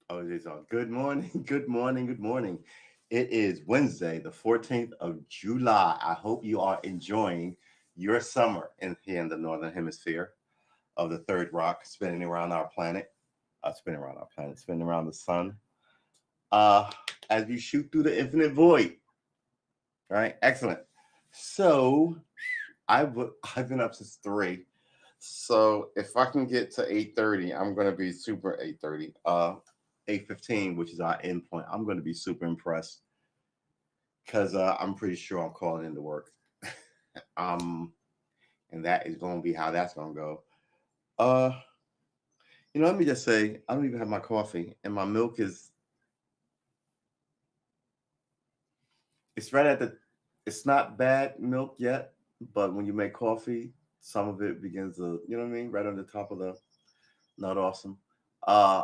Oh, it is all. Good morning, good morning, good morning. It is Wednesday, the 14th of July. I hope you are enjoying your summer here in the Northern Hemisphere of the third rock, spinning around our planet, spinning around the sun. Uh, as you shoot through the infinite void, right? Excellent. So, I've been up since 3. So if I can get to 8:30, I'm gonna be super 8:30. 8:15, which is our end point. I'm gonna be super impressed because I'm pretty sure I'm calling into work. Um, and that is gonna be how that's gonna go. Uh, let me just say, I don't even have my coffee, and my milk is it's right at the. It's not bad milk yet, but when you make coffee, some of it begins to, you know what I mean, right on the top of the. Not awesome. Uh,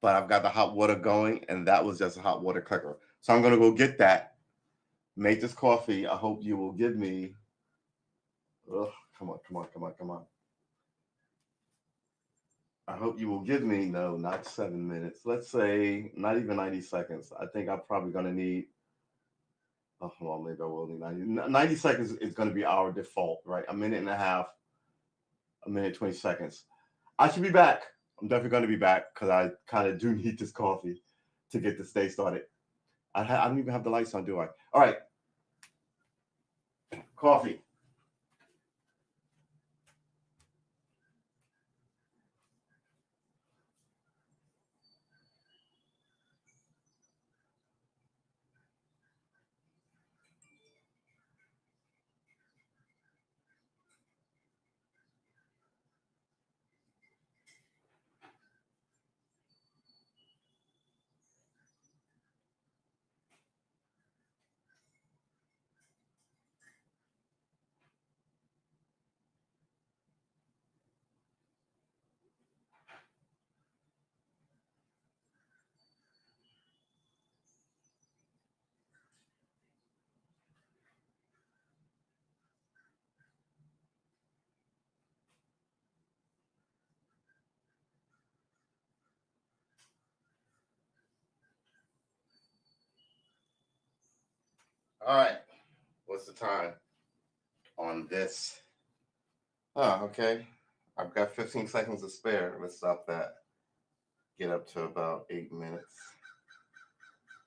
but I've got the hot water going, and that was just a hot water clicker. So I'm gonna go get that, make this coffee. I hope you will give me. Ugh, come on, come on, come on, come on. I hope you will give me no, not 7 minutes. Let's say not even 90 seconds. I think I'm probably gonna need. Oh, well, maybe I will need 90 seconds is going to be our default, right? A minute and a half, a minute 20 seconds. I should be back. I'm definitely going to be back because I kind of do need this coffee to get this day started. I don't even have the lights on, do I? All right, coffee. All right. What's the time on this? Oh, okay. I've got 15 seconds to spare. Let's stop that. Get up to about 8 minutes.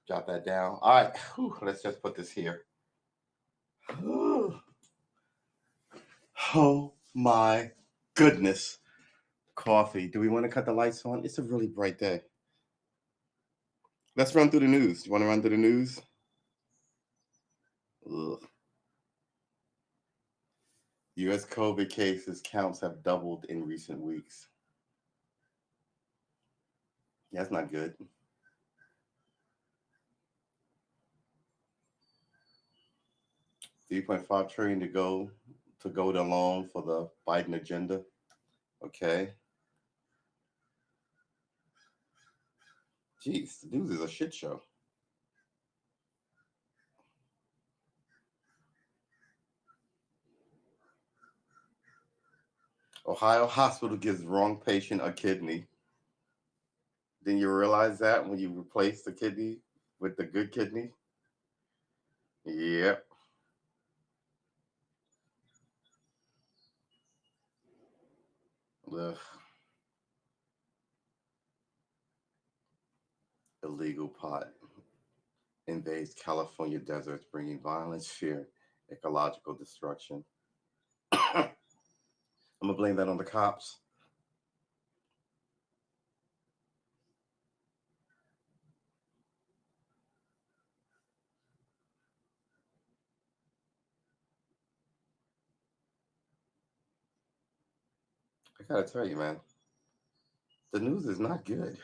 Jot that down. All right. Whew, let's just put this here. Oh my goodness. Coffee. Do we want to cut the lights on? It's a really bright day. Let's run through the news. You want to run through the news? Ugh. U.S. COVID cases counts have doubled in recent weeks. Yeah, that's not good. 3.5 trillion to go to loan for the Biden agenda. Okay. Jeez, the news is a shit show. Ohio hospital gives wrong patient a kidney. Then you realize that when you replace the kidney with the good kidney? Yep. Ugh. Illegal pot invades California deserts, bringing violence, fear, ecological destruction. I'm gonna blame that on the cops. I gotta tell you, man, the news is not good.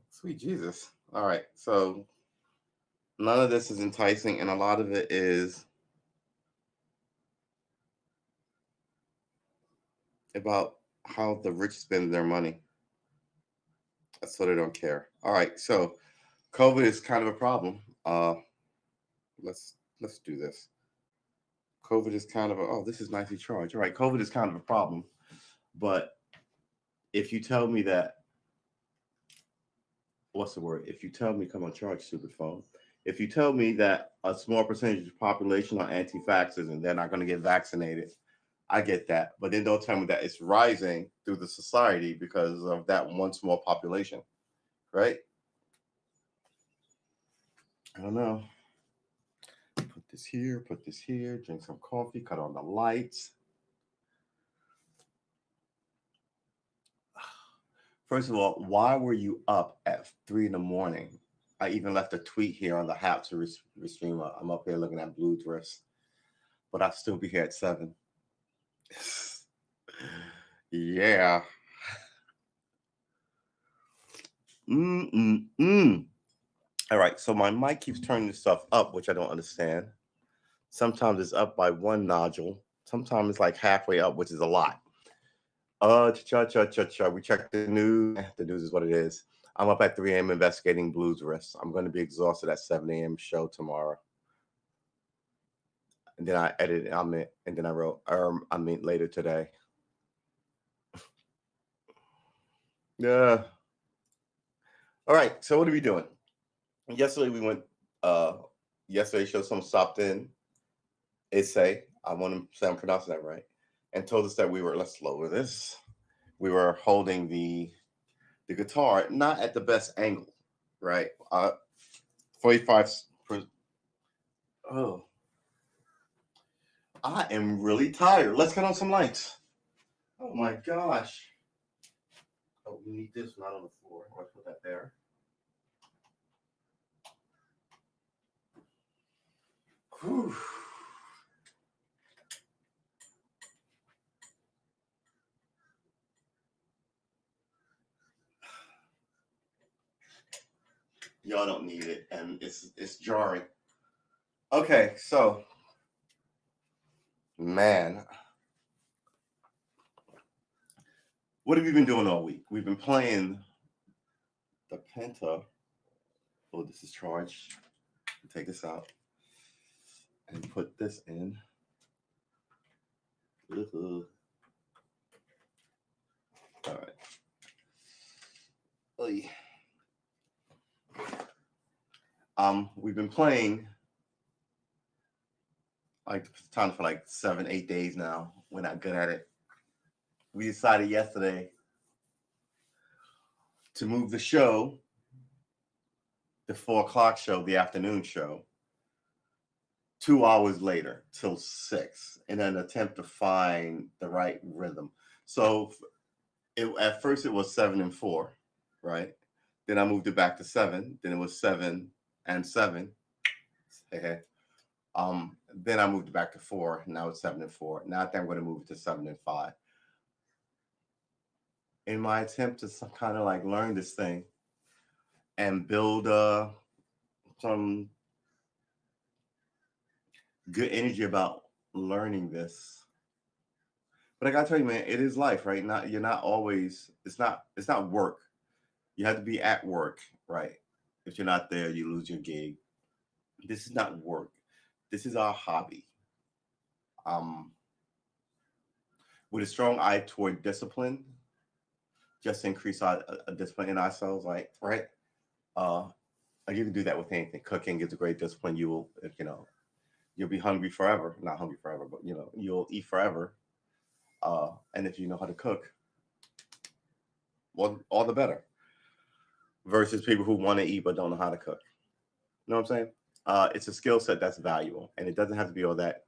Sweet Jesus. All right, so none of this is enticing, and a lot of it is about how the rich spend their money. So they don't care. All right, so COVID is kind of a problem. Let's do this. COVID is kind of a, oh, this is nicely charged. All right, COVID is kind of a problem, but if you tell me that what's the word? If you tell me, come on, charge, stupid phone. If you tell me that a small percentage of the population are anti-vaxxers and they're not going to get vaccinated, I get that. But then don't tell me that it's rising through the society because of that one small population, right? I don't know. Put this here, drink some coffee, cut on the lights. First of all, why were you up at 3 in the morning? I even left a tweet here on the Hap to restream. I'm up here looking at blue dress, but I'll still be here at 7. Yeah. Mm-mm-mm. All right, so my mic keeps turning this stuff up, which I don't understand. Sometimes it's up by one nodule. Sometimes it's like halfway up, which is a lot. Cha-cha-cha-cha-cha. We check the news. The news is what it is. I'm up at 3 a.m. investigating blues arrests. I'm going to be exhausted at 7 a.m. show tomorrow. And then I edited, and then I wrote, later today. Yeah. All right, so what are we doing? Yesterday we went, yesterday show someone stopped in, I want to say I'm pronouncing that right, and told us that let's lower this. We were holding the guitar not at the best angle, right? 45. Oh, I am really tired. Let's get on some lights. Oh my gosh. Oh, we need this not on the floor. Let's put that there. Whew. Y'all don't need it, and it's jarring. Okay, so man, what have you been doing all week? We've been playing the Penta. Oh, this is charged. Take this out and put this in. All right. Oy. We've been playing like time for like 7-8 days now. We're not good at it. We decided yesterday to move the show, the 4 o'clock show, the afternoon show, 2 hours later till 6 in an attempt to find the right rhythm. So at first it was 7 and 4, right? Then I moved it back to 7. Then it was 7 and 7. Then I moved it back to 4. Now it's 7 and 4. Now I think I'm going to move it to 7 and 5. In my attempt to kind of like learn this thing and build some good energy about learning this. But I gotta tell you, man, it is life, right? You're not always. It's not work. You have to be at work, right? If you're not there, you lose your gig. This is not work. This is our hobby. With a strong eye toward discipline, just to increase our discipline in ourselves, like right. You can do that with anything. Cooking is a great discipline. You will, if you know, you'll be hungry forever. Not hungry forever, but you'll eat forever. And if you know how to cook, well, all the better. Versus people who want to eat but don't know how to cook. You know what I'm saying? It's a skill set that's valuable, and it doesn't have to be all that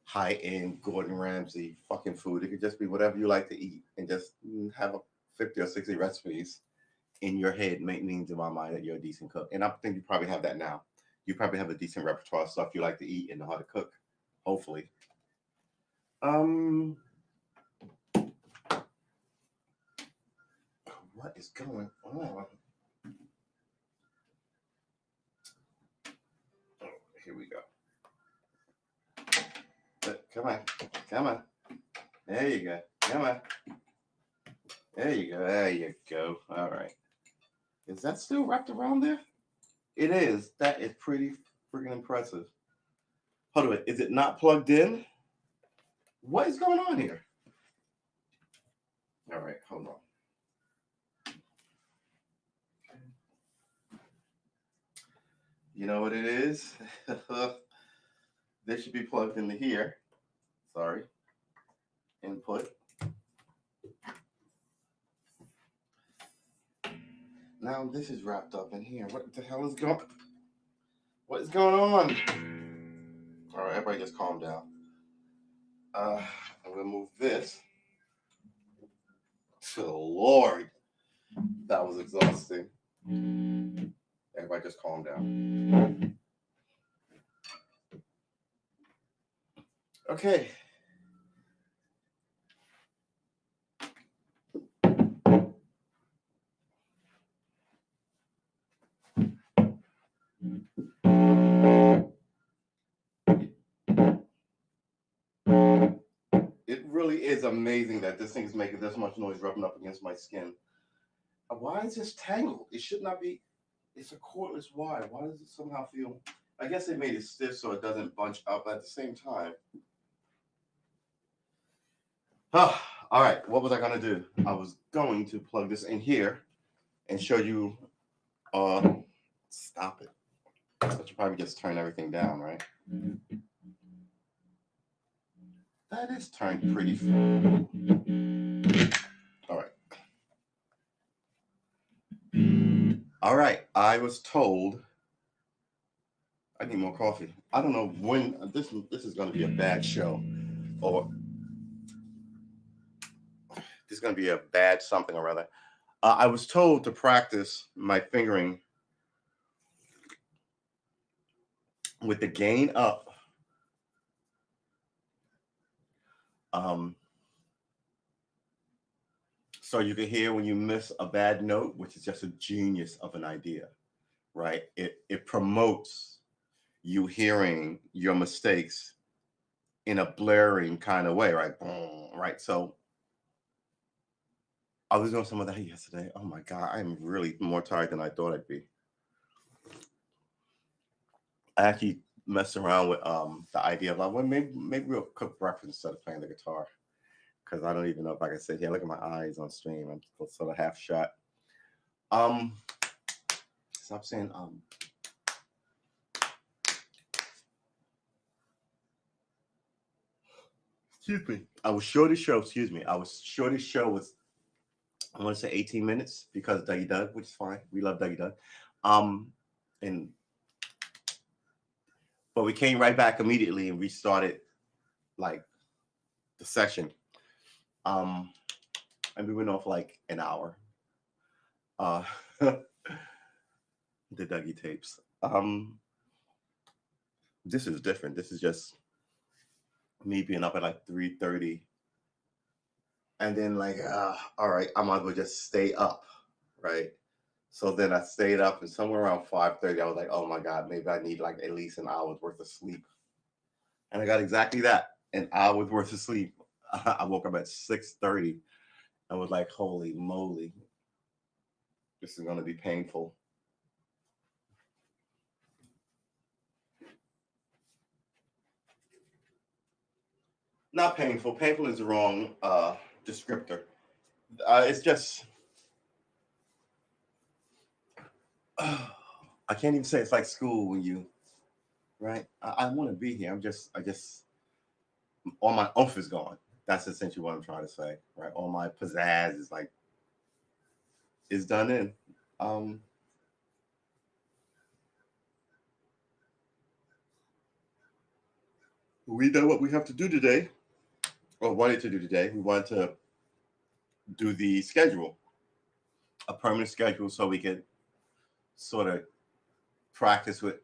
high end Gordon Ramsay fucking food. It could just be whatever you like to eat, and just have 50 or 60 recipes in your head, means in my mind that you're a decent cook. And I think you probably have that now. You probably have a decent repertoire of stuff you like to eat and know how to cook. Hopefully. What is going on? Here we go. Come on. Come on. There you go. Come on. There you go. There you go. All right. Is that still wrapped around there? It is. That is pretty freaking impressive. Hold on. Is it not plugged in? What is going on here? All right. Hold on. You know what it is? This should be plugged into here. Sorry. Input. Now this is wrapped up in here. What the hell is going? What is going on? All right, everybody, just calm down. I'm gonna move this. Good Lord, that was exhausting. Everybody, just calm down. Okay. It really is amazing that this thing is making this much noise rubbing up against my skin. Why is this tangled? It should not be. It's a cordless wire. Why does it somehow feel? I guess they made it stiff so it doesn't bunch up at the same time. All right, what was I gonna do? I was going to plug this in here and show you. Stop it. I should probably just turn everything down, right? That is turned pretty full. All right. All right. I was told I need more coffee. I don't know when this is going to be a bad show, or this is going to be a bad something or other. I was told to practice my fingering with the gain up. So you can hear when you miss a bad note, which is just a genius of an idea, right? It promotes you hearing your mistakes in a blaring kind of way, right? Boom, right. So I was doing some of that yesterday. Oh my God, I'm really more tired than I thought I'd be. I actually messed around with the idea of like, well, maybe we'll cook breakfast instead of playing the guitar. Because I don't even know if I can sit here. Look at my eyes on stream. I'm still sort of half shut. Stop saying Excuse me. I was sure this show. Excuse me. I was sure this show was. I want to say 18 minutes because Dougie Doug, which is fine. We love Dougie Doug. And but we came right back immediately and restarted like the session. And we went off like an hour. The Dougie tapes. This is different. This is just me being up at like 3:30. And then like, all right, I might as well just stay up, right? So then I stayed up, and somewhere around 5:30, I was like, oh my God, maybe I need like at least an hour's worth of sleep. And I got exactly that, an hour's worth of sleep. I woke up at 6:30 and was like, holy moly, this is going to be painful. Not painful. Painful is the wrong descriptor. It's just, I can't even say it's like school when you, right? I want to be here. I just, all my oomph is gone. That's essentially what I'm trying to say, right? All my pizzazz is like, is done in. Um, we done what we have to do today, or wanted to do today. We wanted to do the schedule, a permanent schedule, so we could sort of practice with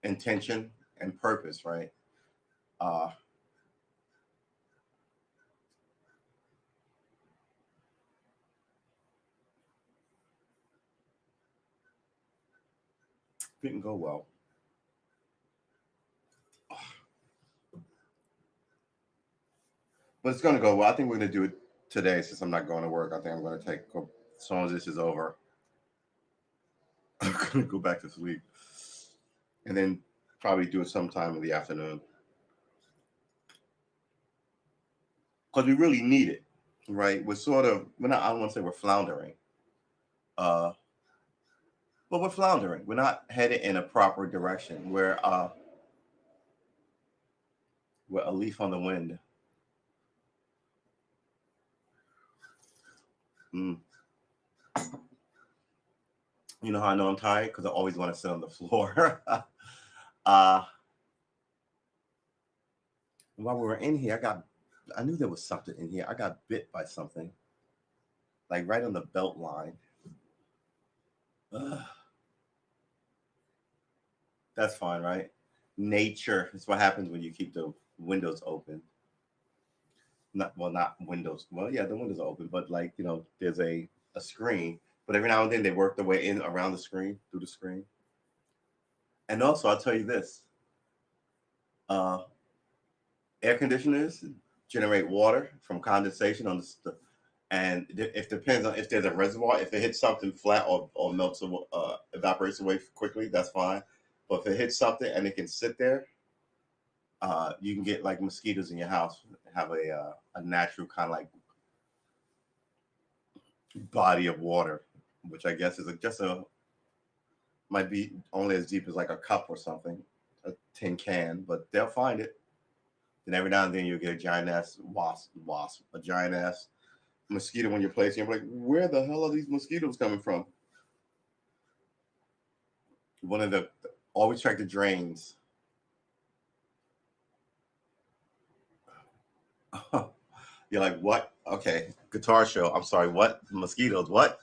intention and purpose, right? Uh, didn't go well. But it's going to go well. I think we're going to do it today since I'm not going to work. I think I'm going to take, as soon as this is over, I'm going to go back to sleep and then probably do it sometime in the afternoon because we really need it, right? We're sort of, we're not, I don't want to say we're floundering. Uh, But we're floundering. We're not headed in a proper direction. We're a leaf on the wind. Mm. You know how I know I'm tired? Because I always want to sit on the floor. uh, while we were in here, I knew there was something in here. I got bit by something, like right on the belt line. Ugh, that's fine, right? Nature. It's what happens when you keep the windows open. Not windows. Well, yeah, the windows are open, but like there's a screen. But every now and then they work their way in around the screen, through the screen. And also, I'll tell you this: uh, air conditioners generate water from condensation on and it depends on if there's a reservoir. If it hits something flat or melts evaporates away quickly, that's fine. But if it hits something and it can sit there, you can get like mosquitoes in your house. Have a natural kind of like body of water, which I guess is just a might be only as deep as like a cup or something, a tin can, but they'll find it. Then every now and then you'll get a giant ass a giant ass mosquito in your place. And you're like, where the hell are these mosquitoes coming from? One of the always check the drains. You're like, what? Okay, guitar show. I'm sorry, what? Mosquitoes? What?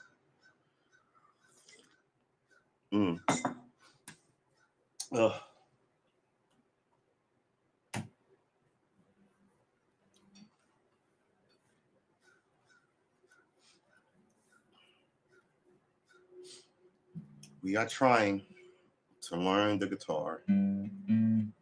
Mm. Ugh. We are trying to learn the guitar. Mm.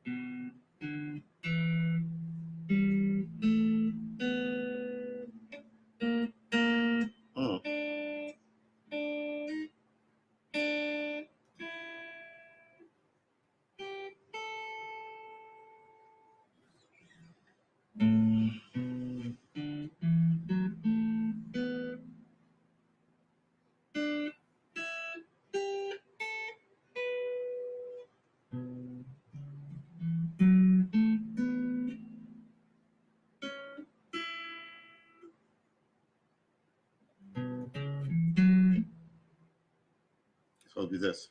It's supposed to be this.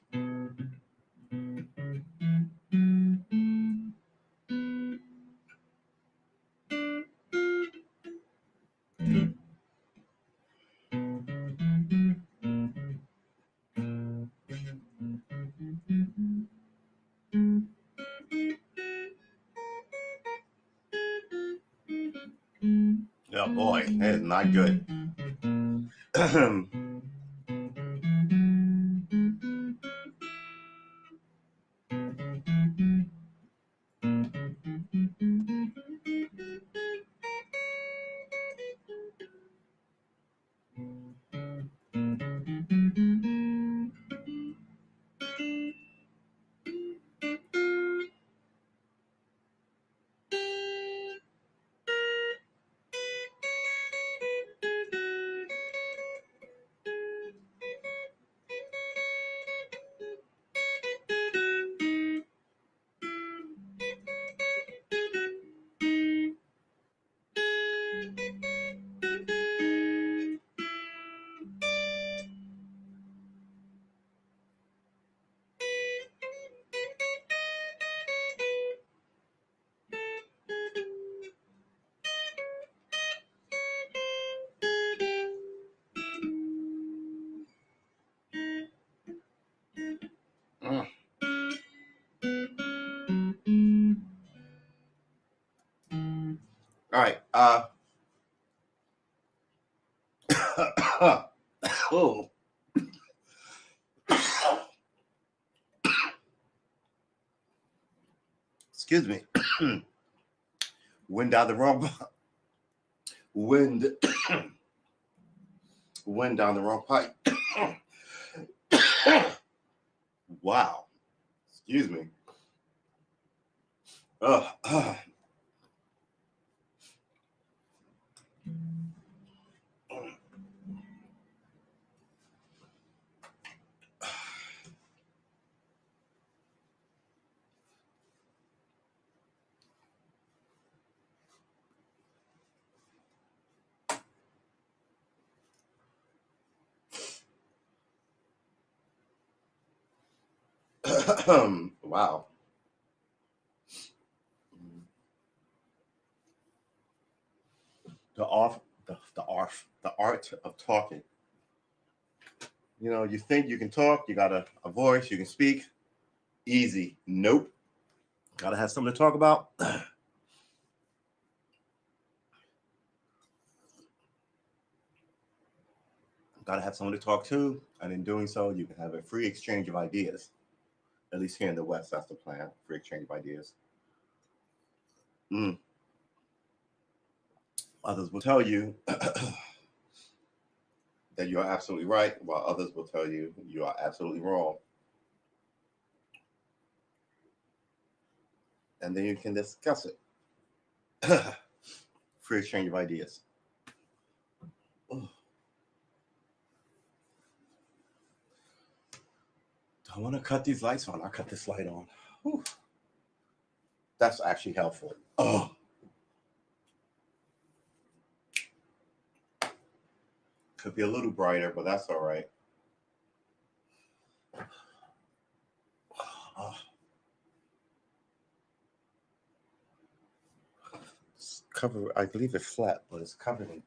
Oh boy, that is not good. Mm. All right. Oh, excuse me. Wind down the wrong. Wind. Wind down the wrong pipe. Wow. Excuse me. Uh, Wow. The art of talking. You know, you think you can talk, you got a voice, you can speak. Easy. Nope. Gotta have something to talk about. Gotta have someone to talk to. And in doing so, you can have a free exchange of ideas. At least here in the West, that's the plan. Free exchange of ideas. Mm. Others will tell you that you are absolutely right, while others will tell you you are absolutely wrong. And then you can discuss it. Free exchange of ideas. Oh, I want to cut these lights on. I'll cut this light on. Whew. That's actually helpful. Oh, could be a little brighter, but that's all right. Oh, it's covered. I believe it's flat, but it's covered in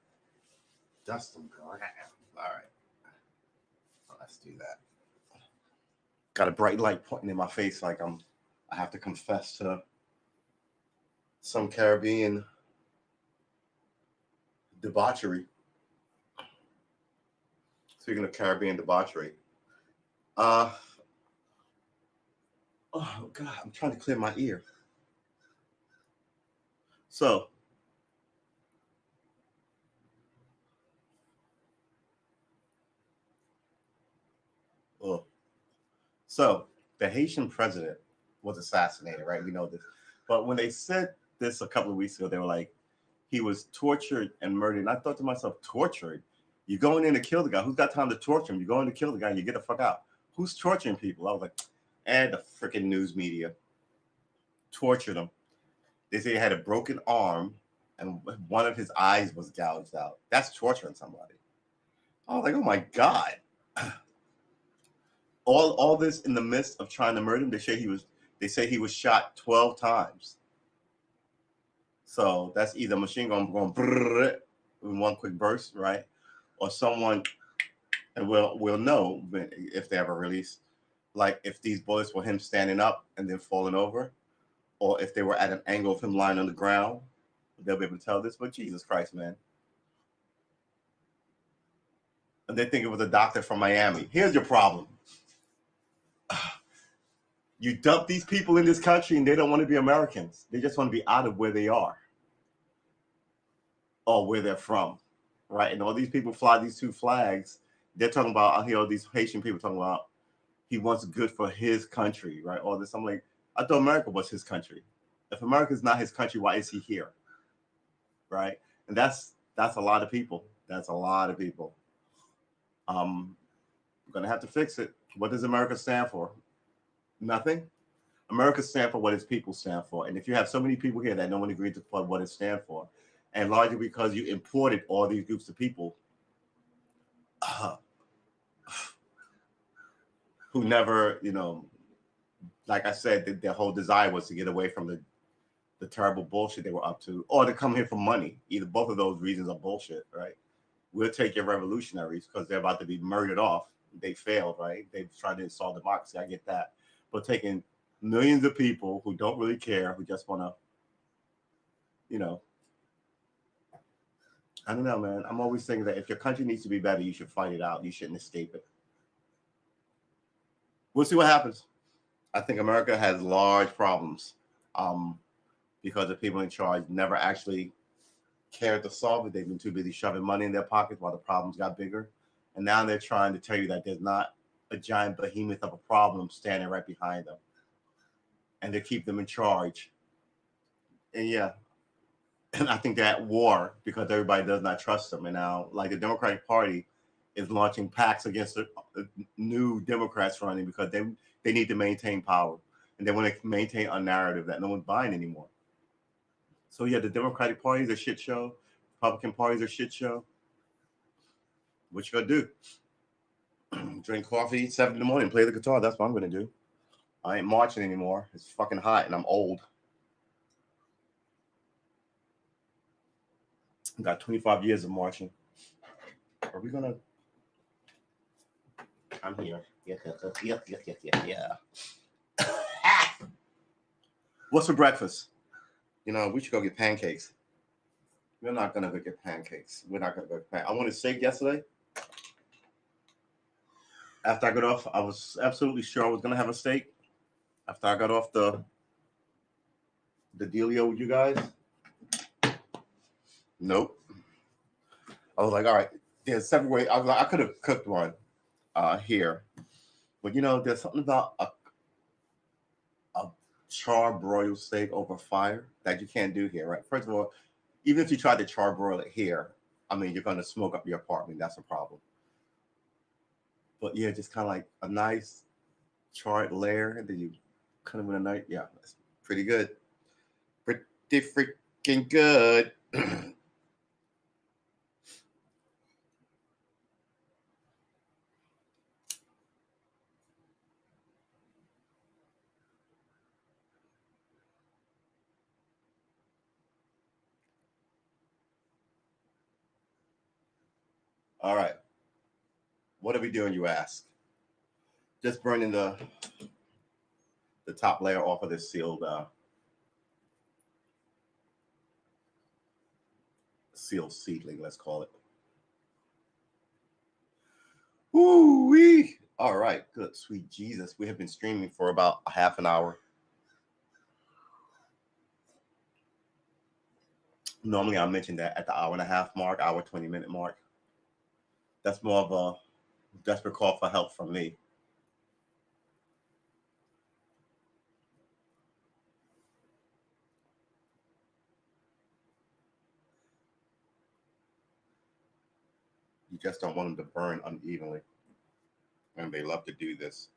dust and grit. All right, let's do that. Got a bright light pointing in my face, like I have to confess to some Caribbean debauchery. Speaking of Caribbean debauchery, uh, oh God, I'm trying to clear my ear. So, oh, so the Haitian president was assassinated, right? We know this, but when they said this a couple of weeks ago, they were like, he was tortured and murdered. And I thought to myself, tortured? You're going in to kill the guy. Who's got time to torture him? You're going to kill the guy. You get the fuck out. Who's torturing people? I was like, and the freaking news media tortured him. They say he had a broken arm and one of his eyes was gouged out. That's torturing somebody. I was like, oh my God. All this in the midst of trying to murder him. They say he was shot 12 times. So that's either machine gun going in one quick burst, right? Or someone, and we'll know if they ever release, like if these bullets were him standing up and then falling over, or if they were at an angle of him lying on the ground. They'll be able to tell this. But Jesus Christ, man. And they think it was a doctor from Miami. Here's your problem. You dump these people in this country and they don't want to be Americans. They just want to be out of where they are or where they're from, right? And all these people fly these two flags. They're talking about, I hear all these Haitian people talking about he wants good for his country, right? All this. I'm like, I thought America was his country. If America is not his country, why is he here, right? And that's a lot of people. That's a lot of people. We're gonna have to fix it. What does America stand for? Nothing. America stands for what its people stand for. And if you have so many people here that no one agreed to what it stands for, and largely because you imported all these groups of people uh, who never, like I said, their whole desire was to get away from the terrible bullshit they were up to, or to come here for money. Either both of those reasons are bullshit, right? We'll take your revolutionaries because they're about to be murdered off. They failed, right? They've tried to install democracy. I get that. But taking millions of people who don't really care, who just want to, you know, I don't know, man. I'm always thinking that if your country needs to be better, you should fight it out. You shouldn't escape it. We'll see what happens. I think America has large problems um, because the people in charge never actually cared to solve it. They've been too busy shoving money in their pockets while the problems got bigger. And now they're trying to tell you that there's not a giant behemoth of a problem standing right behind them. And they keep them in charge. And yeah, and I think they're at war because everybody does not trust them. And now, like the Democratic Party is launching pacts against the new Democrats running because they need to maintain power. And they want to maintain a narrative that no one's buying anymore. So yeah, the Democratic Party is a shit show. Republican Party is a shit show. What you gonna do? Drink coffee, 7 in the morning, play the guitar. That's what I'm gonna do. I ain't marching anymore. It's fucking hot and I'm old. I got 25 years of marching. Are we gonna? I'm here. Yeah. What's for breakfast? We should go get pancakes. We're not gonna go get pancakes. We're not gonna go get pancakes. I wanted steak yesterday. After I got off, I was absolutely sure I was gonna have a steak. After I got off the dealio with you guys, nope. I was like, all right, there's several ways. I was like, I could have cooked one here, but there's something about a charbroiled steak over fire that you can't do here, right? First of all, even if you try to charbroil it here, I mean, you're gonna smoke up your apartment. That's a problem. But yeah, just kind of like a nice charred layer, and then you cut them with a knife. Yeah, that's pretty good. Pretty freaking good. All right, what are we doing? You ask. Just burning the top layer off of this sealed seedling. Let's call it. Woo wee! All right, good, sweet Jesus. We have been streaming for about a half an hour. Normally, I mention that at the hour and a half mark, hour 20-minute mark. That's more of a desperate call for help from me. You just don't want them to burn unevenly, and they love to do this.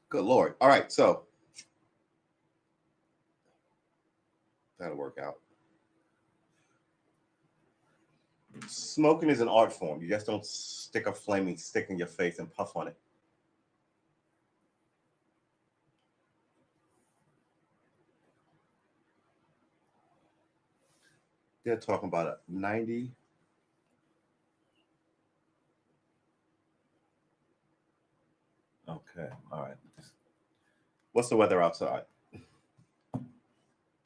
Good Lord. All right, so that'll work out. Smoking is an art form. You just don't stick a flaming stick in your face and puff on it. They're talking about a 90. Okay, all right. What's the weather outside?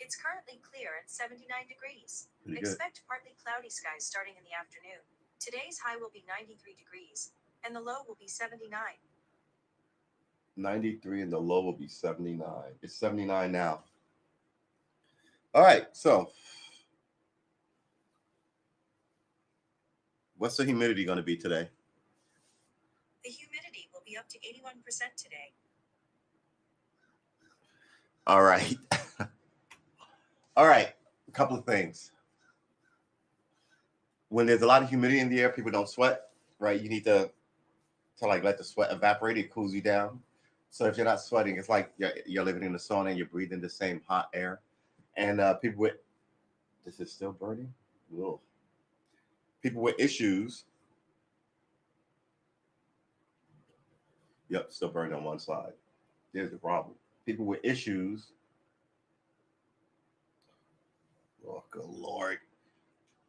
It's currently clear at 79 degrees. Pretty good. Expect partly cloudy skies starting in the afternoon. Today's high will be 93 degrees, and the low will be 79. 93 and the low will be 79. It's 79 now. All right, so what's the humidity going to be today? The humidity will be up to 81% today. All right. All right, a couple of things. When there's a lot of humidity in the air, people don't sweat, right? You need to like let the sweat evaporate. It cools you down. So if you're not sweating, it's like you're living in the sauna and you're breathing the same hot air. And people with this is still burning. Ugh. People with issues. Yep, still burning on one side. There's the problem. People with issues. Oh, good Lord.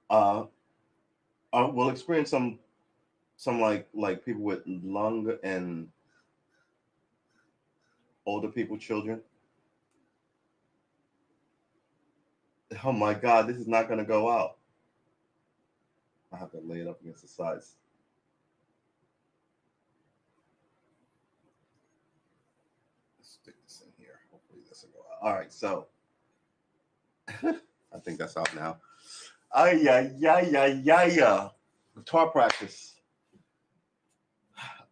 Uh, will experience some like people with lung and older people, children. Oh my God, this is not going to go out. I have to lay it up against the sides. Let's stick this in here. Hopefully this will go out. All right, so I think that's out now. Yeah. Guitar practice.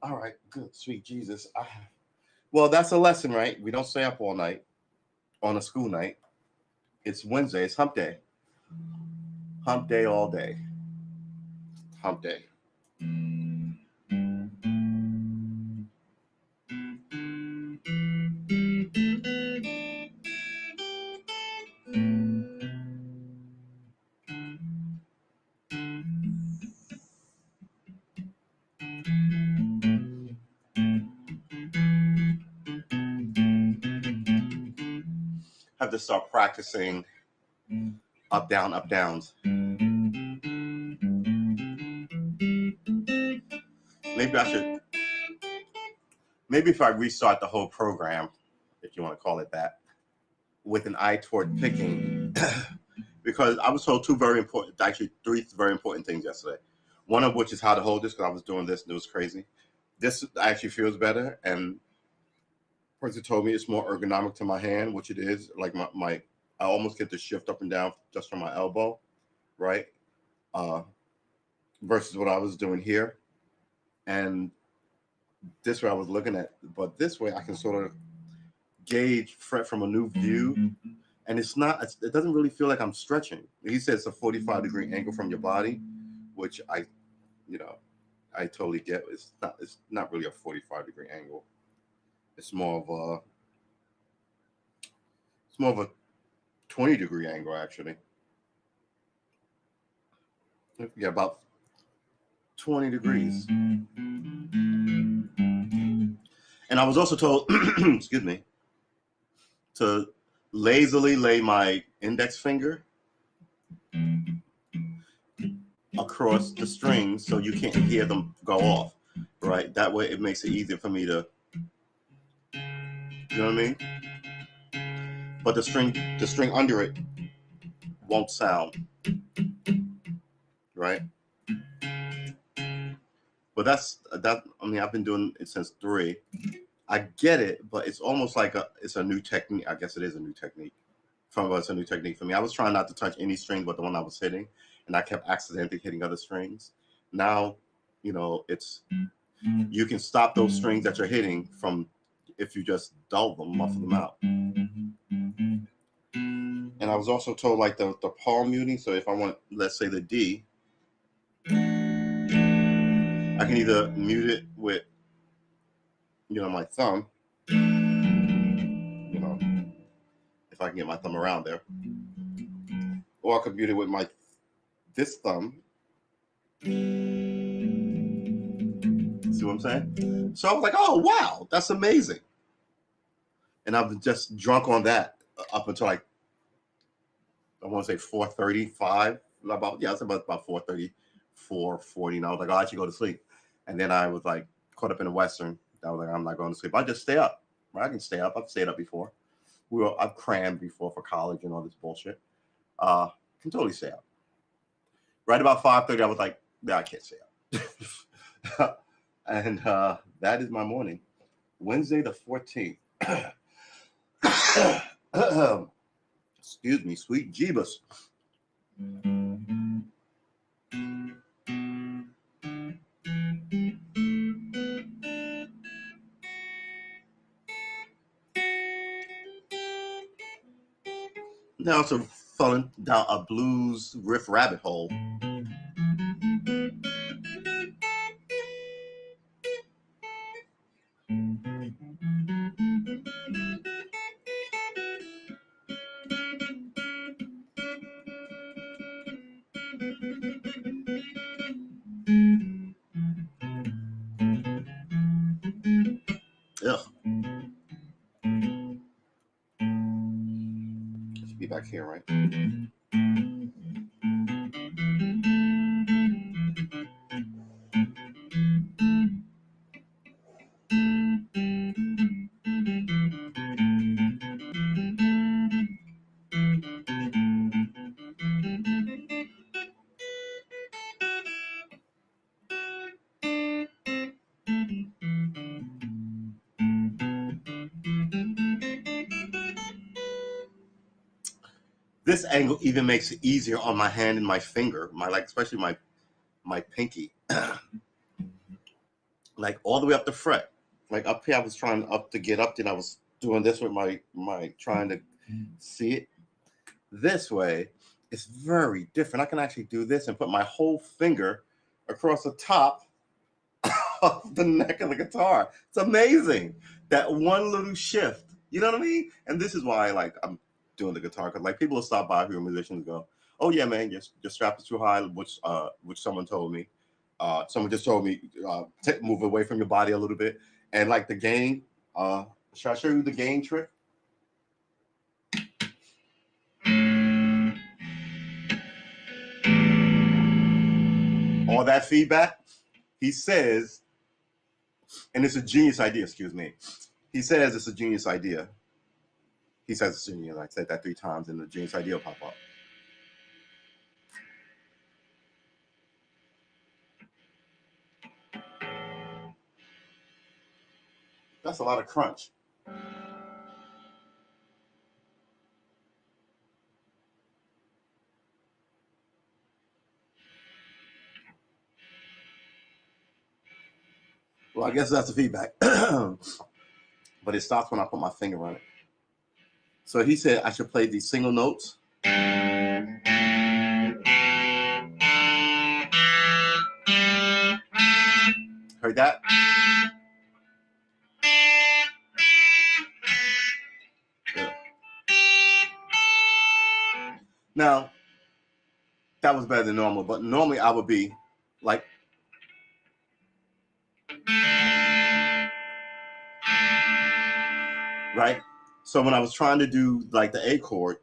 All right, good, sweet Jesus. Well, that's a lesson, right? We don't stay up all night on a school night. It's Wednesday. It's hump day. Hump day all day. Hump day. have to start practicing up, down, up, downs. Maybe I should, maybe if I restart the whole program, if you want to call it that, with an eye toward picking, because I was told actually three very important things yesterday. One of which is how to hold this, because I was doing this and it was crazy. This actually feels better, and person told me it's more ergonomic to my hand, which it is. Like my I almost get to shift up and down just from my elbow, right? Uh, versus what I was doing here. And this way I was looking at, but this way I can sort of gauge fret from a new view. And it doesn't really feel like I'm stretching. He said it's a 45-degree angle from your body, which I totally get. It's not really a 45-degree angle. It's more of a 20-degree angle, actually. Yeah, about 20 degrees. And I was also told, excuse me, to lazily lay my index finger across the strings so you can't hear them go off, right? That way it makes it easier for me to, you know what I mean? But the string under it won't sound, right? But that. I mean, I've been doing it since 3. I get it, but it's almost like it's a new technique. I guess it is a new technique. It's a new technique for me. I was trying not to touch any string but the one I was hitting, and I kept accidentally hitting other strings. Now, it's you can stop those strings that you're hitting from if you just dull them, muffle them out. And I was also told like the palm muting. So if I want, let's say the D, I can either mute it with my thumb, if I can get my thumb around there, or I could mute it with this thumb. See what I'm saying? So I was like, oh wow, that's amazing. And I've just drunk on that up until like I want to say 4:35. It's about 4:30, 4:40. And I was like, oh, I should go to sleep. And then I was like caught up in the Western. I was like, I'm not going to sleep. I just stay up. Right? I can stay up. I've stayed up before. I've crammed before for college and all this bullshit. Can totally stay up. Right about 5:30, I was like, no, I can't stay up. And that is my morning. Wednesday the 14th. Excuse me, sweet Jeebus. Now it's falling down a blues riff rabbit hole. Ugh. It should be back here, right? This angle even makes it easier on my hand and my finger, especially my pinky, like all the way up the fret. Like up here, I was trying to get up, then I was doing this with my trying to see it. This way, it's very different. I can actually do this and put my whole finger across the top of the neck of the guitar. It's amazing. That one little shift. You know what I mean? And this is why I'm doing the guitar, because people will stop by here, musicians go, oh yeah, man, your strap is too high, which someone told me. Someone just told me move away from your body a little bit. And like the gain, should I show you the gain trick? all that feedback, he says, and it's a genius idea, excuse me. He says it's a genius idea. He says it's genius. I said that 3 times and the genius idea will pop up. That's a lot of crunch. Well, I guess that's the feedback. But it stops when I put my finger on it. So he said I should play these single notes. Heard that? Yeah. Now, that was better than normal, but normally I would be like, right? So when I was trying to do like the A chord,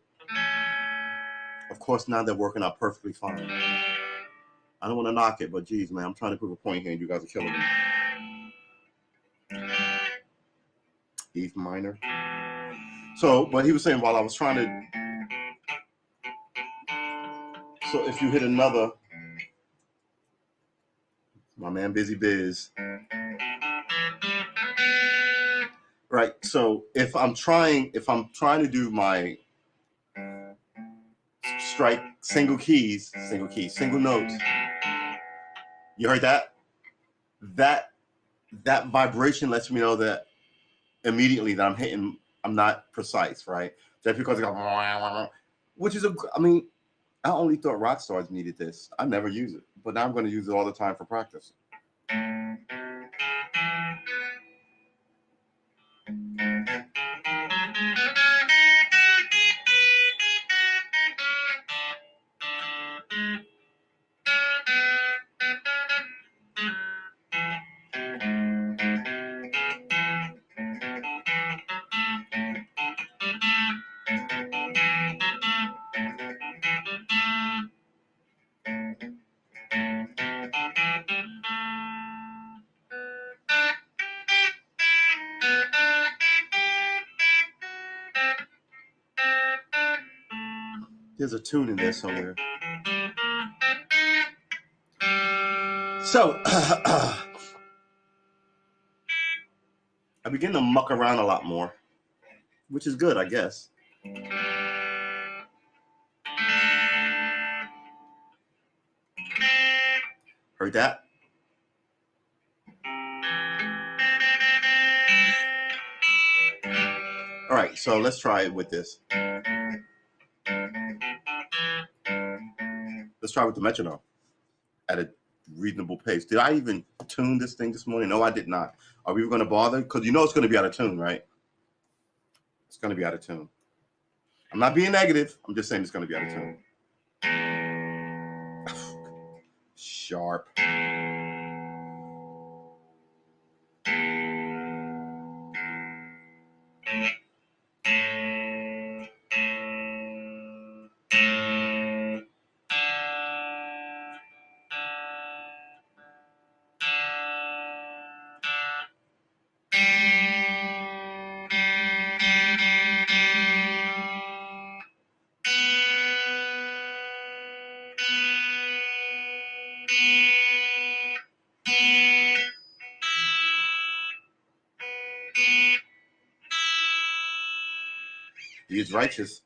of course now they're working out perfectly fine. I don't want to knock it, but geez, man, I'm trying to prove a point here and you guys are killing me. E minor. So, but he was saying while I was trying to, so if you hit another, my man Busy Biz. Right. So if I'm trying to do my strike single notes. You heard that? That vibration lets me know that immediately that I'm not precise, right? Just because it goes, which is I only thought rock stars needed this. I never use it, but now I'm going to use it all the time for practice. There's a tune in there somewhere. So I begin to muck around a lot more, which is good, I guess. Heard that? All right, so let's try it with this. Let's try with the metronome at a reasonable pace. Did I even tune this thing this morning? No, I did not. Are we going to bother? Because you know it's going to be out of tune, right? It's going to be out of tune. I'm not being negative. I'm just saying it's going to be out of tune. Sharp. He is righteous.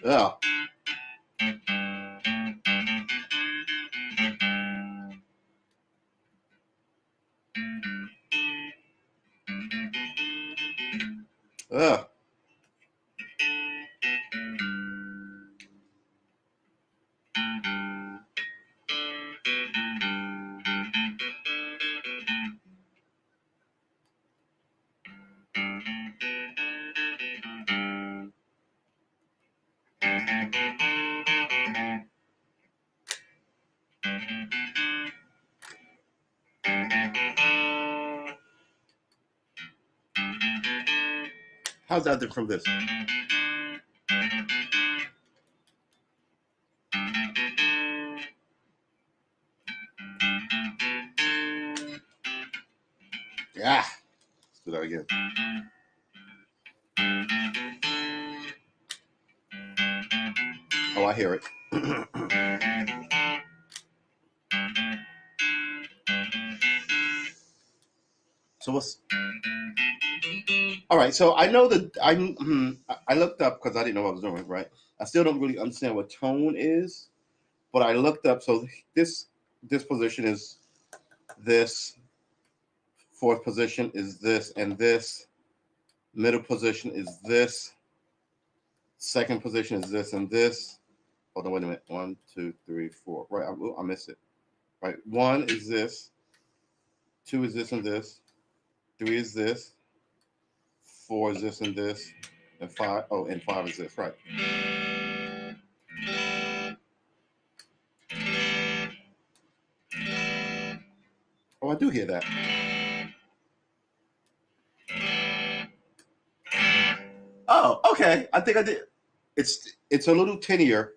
Yeah. Yeah. How's that different from this? Yeah. Let's do that again. Oh, I hear it. So what's all right? So I know that I looked up because I didn't know what I was doing. Right. I still don't really understand what tone is, but I looked up. So this position is this. Fourth position is this, and this. Middle position is this. Second position is this and this. Hold on, wait a minute. 1, 2, 3, 4. Right, I missed it. Right, 1 is this. 2 is this and this. 3 is this. 4 is this and this. And 5. Oh, and 5 is this. Right. Oh, I do hear that. Oh, okay. I think I did. It's a little tinier.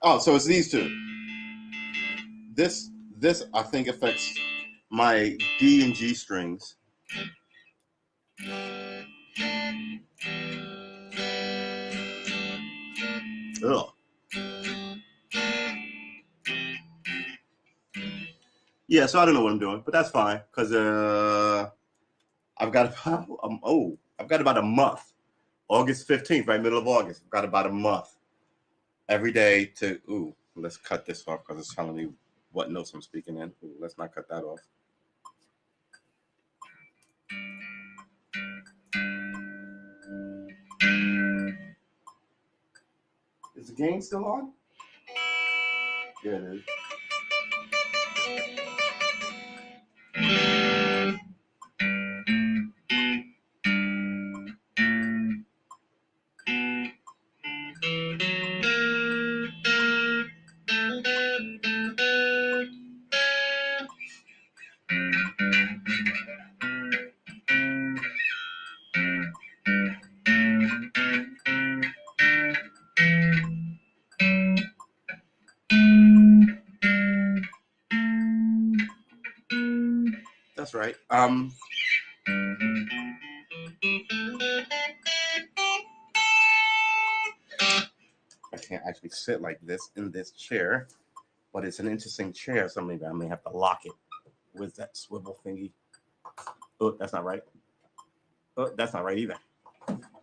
Oh, so it's these two. This I think affects my D and G strings. Ugh. Yeah, so I don't know what I'm doing, but that's fine because I've got I've got about a month. August 15th, right middle of August. I've got about a month every day to let's cut this off because it's telling me what notes I'm speaking in. Let's not cut that off. Is the game still on? Yeah, it is. That's right. I can't actually sit like this in this chair, but it's an interesting chair, so maybe I may have to lock it with that swivel thingy. Oh, that's not right. Oh, that's not right either.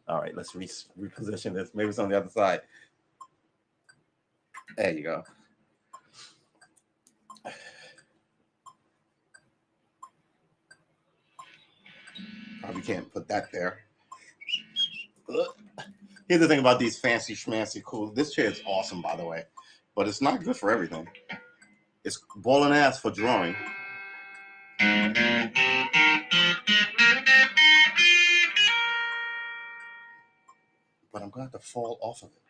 All right, let's reposition this. Maybe it's on the other side. There you go. Probably can't put that there. Here's the thing about these fancy schmancy cool. This chair is awesome, by the way, but it's not good for everything. It's balling ass for drawing. But I'm gonna have to fall off of it.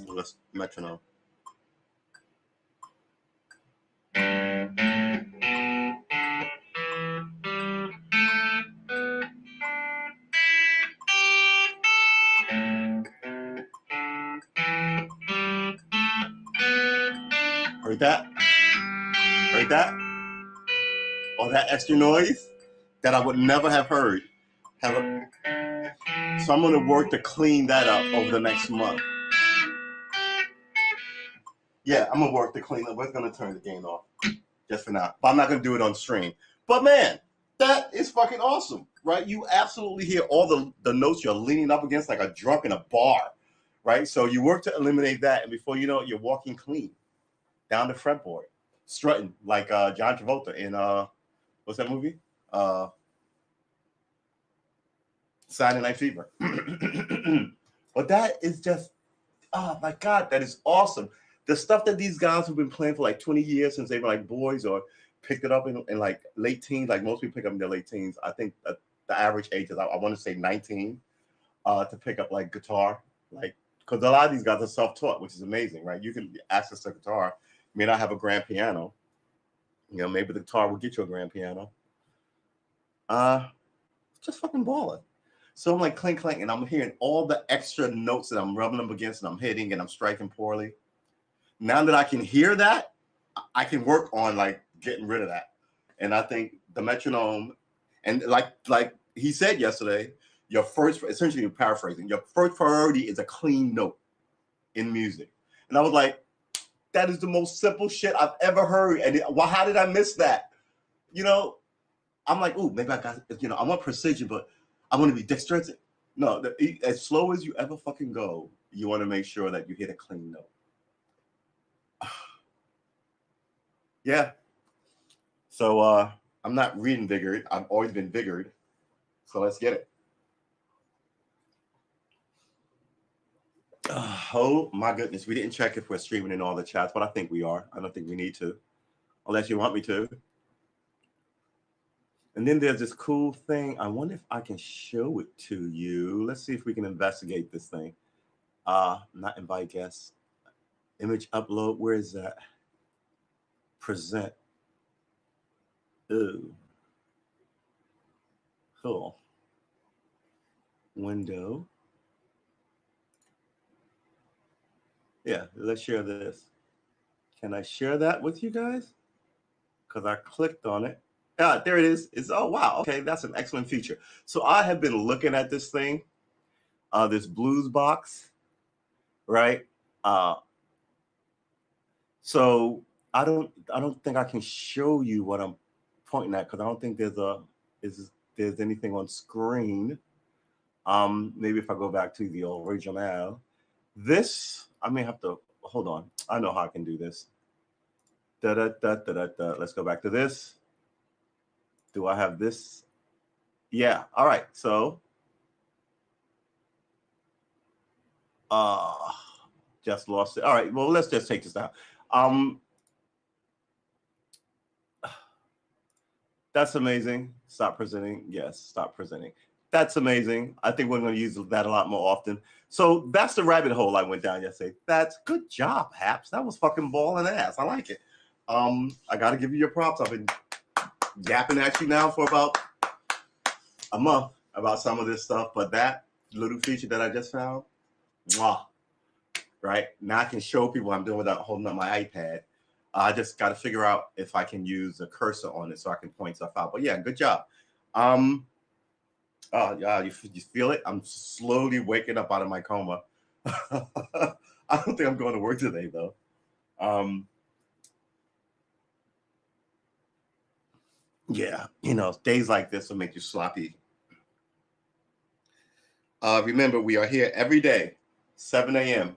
Let's metronome. Heard that? Heard that? All that extra noise that I would never have heard. So I'm gonna work to clean that up over the next month. Yeah, I'm gonna work to clean up. We're gonna turn the game off just for now, but I'm not gonna do it on stream. But man, that is fucking awesome, right? You absolutely hear all the notes you're leaning up against like a drunk in a bar, right? So you work to eliminate that, and before you know it, you're walking clean down the fretboard, strutting like John Travolta in what's that movie? Saturday Night Fever. But that is just, oh my God, that is awesome. The stuff that these guys have been playing for like 20 years since they were like boys or picked it up in like late teens, like most people pick up in their late teens. I think that the average age is, I want to say 19, to pick up like guitar, like because a lot of these guys are self-taught, which is amazing, right? You can access a guitar. You may not have a grand piano. You know, maybe the guitar will get you a grand piano. Uh, just fucking balling. So I'm like clink clink, and I'm hearing all the extra notes that I'm rubbing them against, and I'm hitting, and I'm striking poorly. Now that I can hear that, I can work on like getting rid of that. And I think the metronome, and like he said yesterday, your first, essentially you're paraphrasing, your first priority is a clean note in music. And I was like, that is the most simple shit I've ever heard. And well, how did I miss that? You know, I'm like, oh, maybe I got, you know, I want precision, but I want to be dexterous. No, as slow as you ever fucking go, you want to make sure that you hit a clean note. Yeah. So I'm not reinvigorated. I've always been vigored. So let's get it. Oh my goodness. We didn't check if we're streaming in all the chats, but I think we are. I don't think we need to, unless you want me to. And then there's this cool thing. I wonder if I can show it to you. Let's see if we can investigate this thing. Not invite guests. Image upload. Where is that? Present. Ooh. Cool. Window. Yeah, let's share this. Can I share that with you guys? Because I clicked on it. Ah, there it is. It's, oh wow, okay, that's an excellent feature. So I have been looking at this thing, this blues box, right? So I don't think I can show you what I'm pointing at because I don't think there's anything on screen. Maybe if I go back to the original, this I may have to hold on. I know how I can do this. Da da da da da da. Let's go back to this. Do I have this? Yeah. All right. So, uh, just lost it. All right. Well, let's just take this down. That's amazing. Stop presenting. Yes. Stop presenting. That's amazing. I think we're going to use that a lot more often. So that's the rabbit hole I went down yesterday. That's good job, Haps. That was fucking balling ass. I like it. I got to give you your props. I've been yapping at you now for about a month about some of this stuff, but that little feature that I just found, mwah, right? Now I can show people what I'm doing without holding up my iPad. I just got to figure out if I can use a cursor on it so I can point stuff out. But yeah, good job. Oh yeah, you feel it? I'm slowly waking up out of my coma. I don't think I'm going to work today though. Yeah, you know, days like this will make you sloppy. Remember, we are here every day, 7 a.m.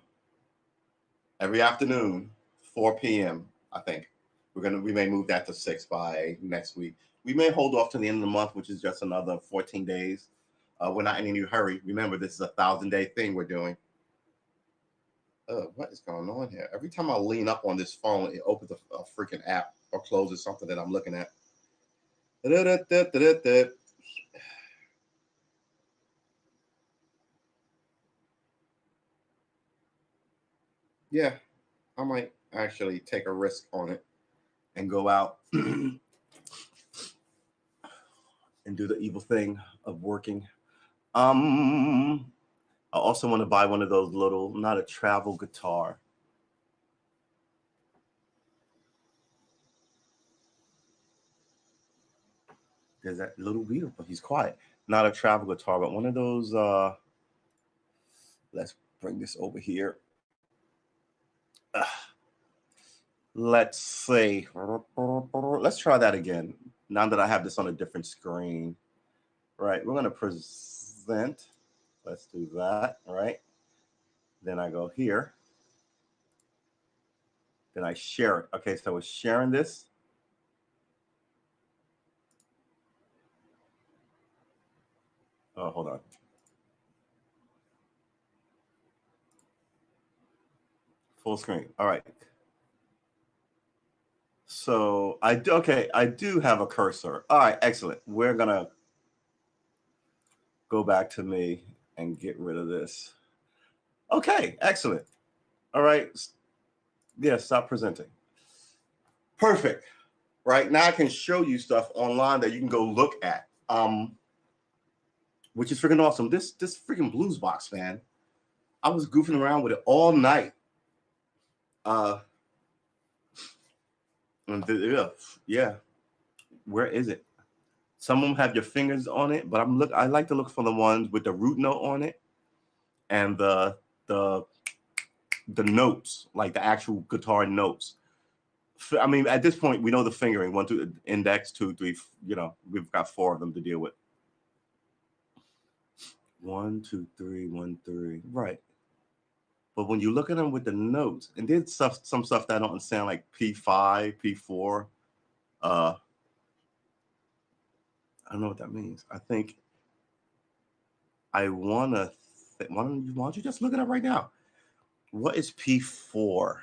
every afternoon, 4 p.m. I think we may move that to 6 by next week. We may hold off to the end of the month, which is just another 14 days. We're not in any hurry. Remember, this is a 1,000-day thing we're doing. What is going on here? Every time I lean up on this phone, it opens a freaking app or closes something that I'm looking at. Yeah, I might actually take a risk on it and go out and do the evil thing of working. I also want to buy one of those little, not a travel guitar. There's that little beetle, but he's quiet. Not a travel guitar, but one of those. Let's bring this over here. Let's see. Let's try that again. Now that I have this on a different screen. Right, we're going to present. Let's do that, right? Then I go here. Then I share it. Okay, so we're sharing this. Oh, hold on. Full screen. All right. So I do have a cursor. All right, excellent. We're gonna go back to me and get rid of this. Okay, excellent. All right. Yeah, stop presenting. Perfect. Right now I can show you stuff online that you can go look at. Which is freaking awesome. This freaking blues box, man. I was goofing around with it all night. And yeah. Where is it? Some of them have your fingers on it, but I like to look for the ones with the root note on it and the the notes, like the actual guitar notes. I mean, at this point, we know the fingering: 1, 2, index, 2, 3. You know, we've got 4 of them to deal with. 1, 2, 3, 1, 3. Right. But when you look at them with the notes, and there's some stuff that don't sound like P5, P4. I don't know what that means. I think I wanna. Why don't you just look it up right now? What is P4?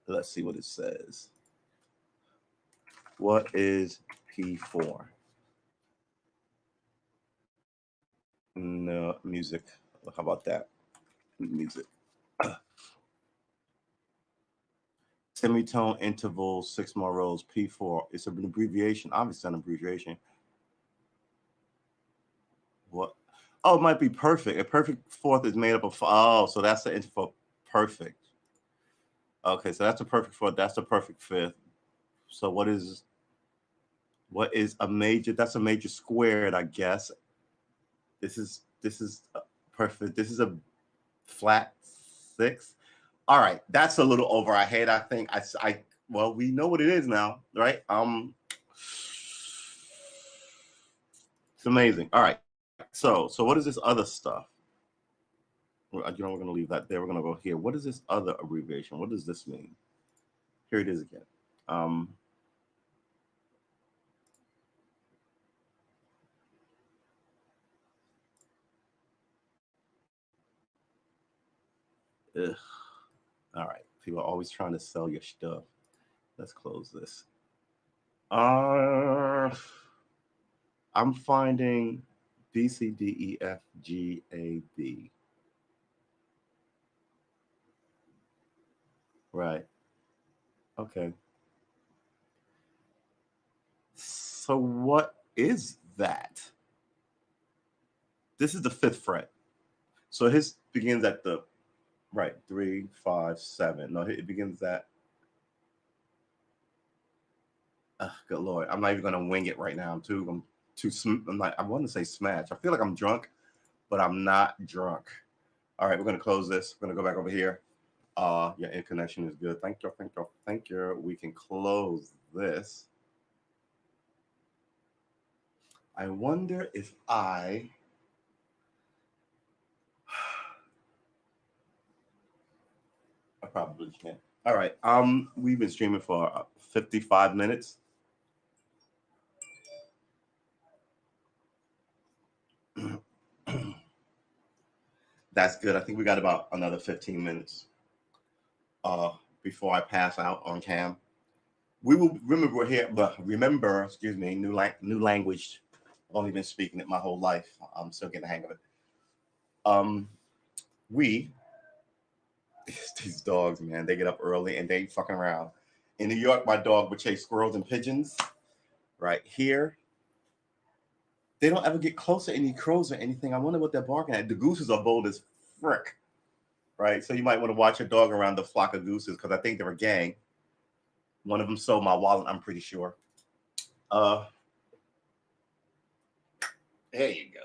Let's see what it says. What is P4? No, music. How about that? Music. Semitone interval, 6 more rows, P4. It's an abbreviation. Obviously, an abbreviation. What? Oh, it might be perfect. A perfect fourth is made up of. Oh, so that's the interval perfect. Okay, so that's a perfect fourth. That's a perfect fifth. So what is a major? That's a major squared, I guess. This is perfect. This is a flat 6. All right, that's a little over our head. I think well, we know what it is now, right? It's amazing. All right, so what is this other stuff? We're going to leave that there. We're going to go here. What is this other abbreviation? What does this mean? Here it is again. Ugh. All right, people are always trying to sell your stuff. Let's close this. I'm finding B, C, D, E, F, G, A, B. Right. Okay. So what is that? This is the 5th fret. So his begins at the right 3, 5, 7. No, it begins at. Good lord, I'm not even gonna wing it right now. I'm not. I want to say smash. I feel like I'm drunk, but I'm not drunk. All right, we're gonna close this. We're gonna go back over here. Your internet connection is good. Thank you, thank you, thank you. We can close this. I wonder if I probably can't. All right. We've been streaming for 55 minutes. That's good. I think we got about another 15 minutes before I pass out on cam. We will remember we're here, but remember, excuse me, new language. I've only been speaking it my whole life. I'm still getting the hang of it. We these dogs, man, they get up early and they ain't fucking around. In New York, my dog would chase squirrels and pigeons. Right here, they don't ever get close to any crows or anything. I wonder what they're barking at. The gooses are bold as frick, right? So you might want to watch your dog around the flock of gooses because I think they're a gang. One of them sold my wallet, I'm pretty sure. There you go.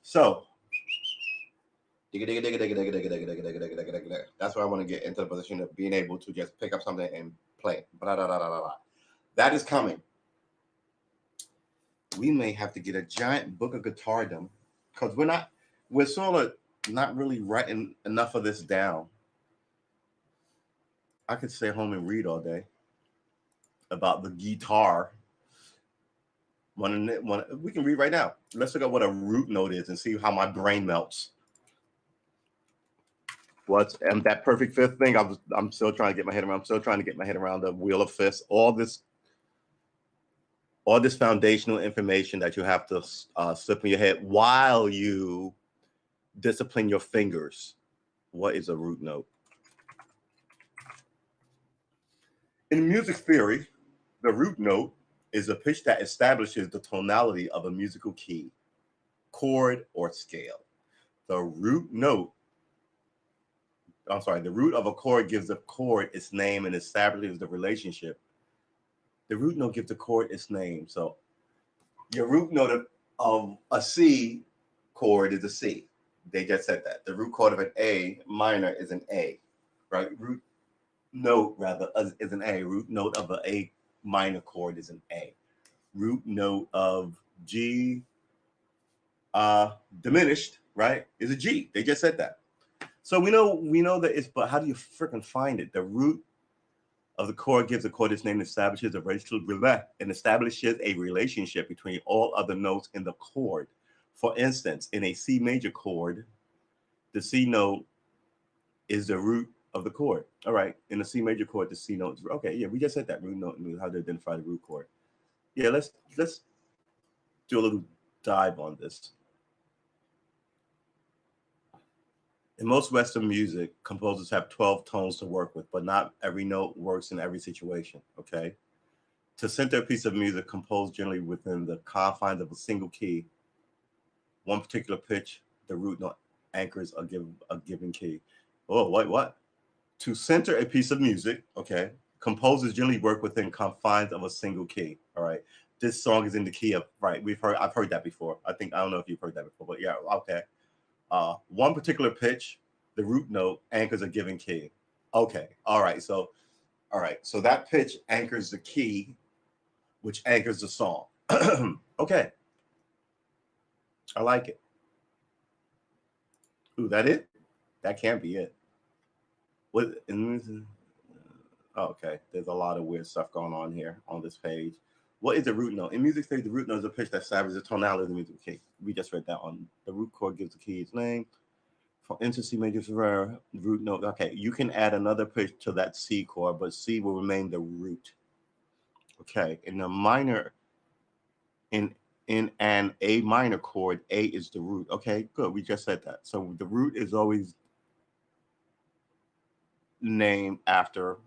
So, that's why I want to get into the position of being able to just pick up something and play. Blah, blah, blah, blah, blah. That is coming. We may have to get a giant book of guitardom because we're sort of not really writing enough of this down. I could stay home and read all day about the guitar. We can read right now. Let's look at what a root note is and see how my brain melts. And that perfect fifth thing? I'm still trying to get my head around. I'm still trying to get my head around the wheel of fifths. All all this foundational information that you have to slip in your head while you discipline your fingers. What is a root note? In music theory, the root note is a pitch that establishes the tonality of a musical key, chord, or scale. The root note, the root of a chord gives the chord its name and establishes the relationship. The root note gives the chord its name. So your root note of a C chord is a C. They just said that. The root chord of an A minor is an A, right? Root note rather is an A. Root note of an A minor chord is an A. Root note of G diminished, right, is a G. They just said that. So we know that it's, but how do you freaking find it? The root of the chord gives the chord its name and establishes a relationship between all other notes in the chord. For instance, in a C major chord, the C note is the root of the chord. All right. In a C major chord, the C note is okay. Yeah, we just said that root note and how to identify the root chord. Yeah, let's do a little dive on this. In most Western music, composers have 12 tones to work with, but not every note works in every situation. Okay. To center a piece of music composed generally within the confines of a single key, one particular pitch, the root note anchors a given key. Oh, what? To center a piece of music, okay, composers generally work within confines of a single key. All right. This song is in the key of, right. I've heard that before. I don't know if you've heard that before, but yeah, okay. One particular pitch, the root note anchors a given key. Okay. All right. So that pitch anchors the key, which anchors the song. Okay. I like it. Ooh, that it? That can't be it. What? Okay. There's a lot of weird stuff going on here on this page. What is the root note? In music theory, the root note is a pitch that establishes the tonality of the music key. We just read that on the root chord gives the key its name. For instance, C major root note. Okay, you can add another pitch to that C chord, but C will remain the root. Okay, in the minor, in an A minor chord, A is the root. Okay, good. We just said that. So the root is always named after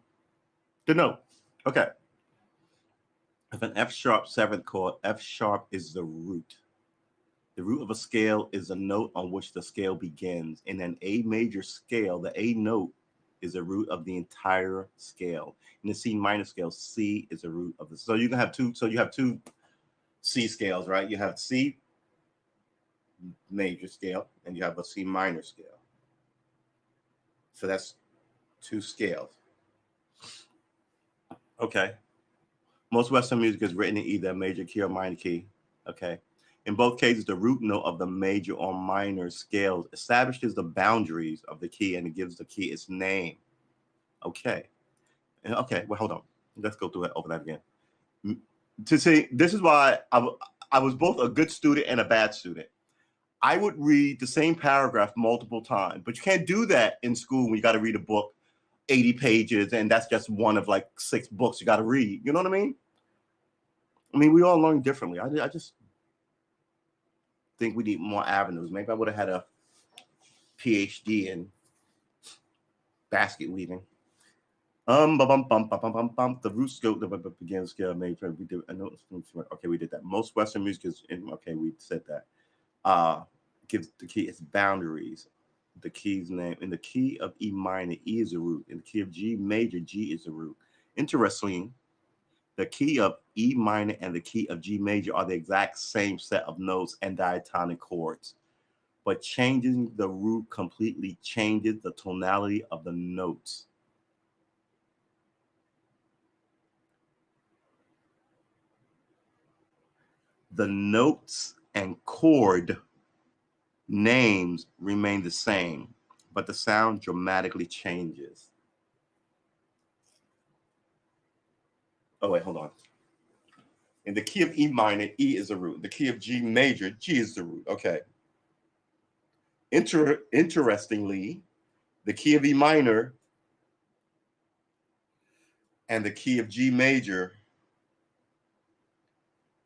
the note. Okay. If an F sharp seventh chord, F sharp is the root. The root of a scale is a note on which the scale begins. In an A major scale, the A note is the root of the entire scale. In the C minor scale, C is the root of the. So you can have two. So you have two C scales, right? You have C major scale and you have a C minor scale. So that's two scales. Okay. Most Western music is written in either a major key or minor key. Okay. In both cases, the root note of the major or minor scales establishes the boundaries of the key and it gives the key its name. Okay. Okay, well, hold on. Let's go through it over that again. To see, this is why I was both a good student and a bad student. I would read the same paragraph multiple times, but you can't do that in school when you got to read a book, 80 pages, and that's just one of like 6 books you got to read. You know what I mean? We all learn differently. I just think we need more avenues. Maybe I would have had a PhD in basket weaving. The root scope the beginning scale major. We did. Okay, we did that. Most Western music is okay. We said that. Gives the key its boundaries. The key's name in the key of E minor, E is a root. In the key of G major, G is a root. Interestingly, the key of E minor and the key of G major are the exact same set of notes and diatonic chords, but changing the root completely changes the tonality of the notes. The notes and chord names remain the same, but the sound dramatically changes. Oh, wait, hold on. In the key of E minor, E is the root. The key of G major, G is the root. Okay. Interestingly, the key of E minor and the key of G major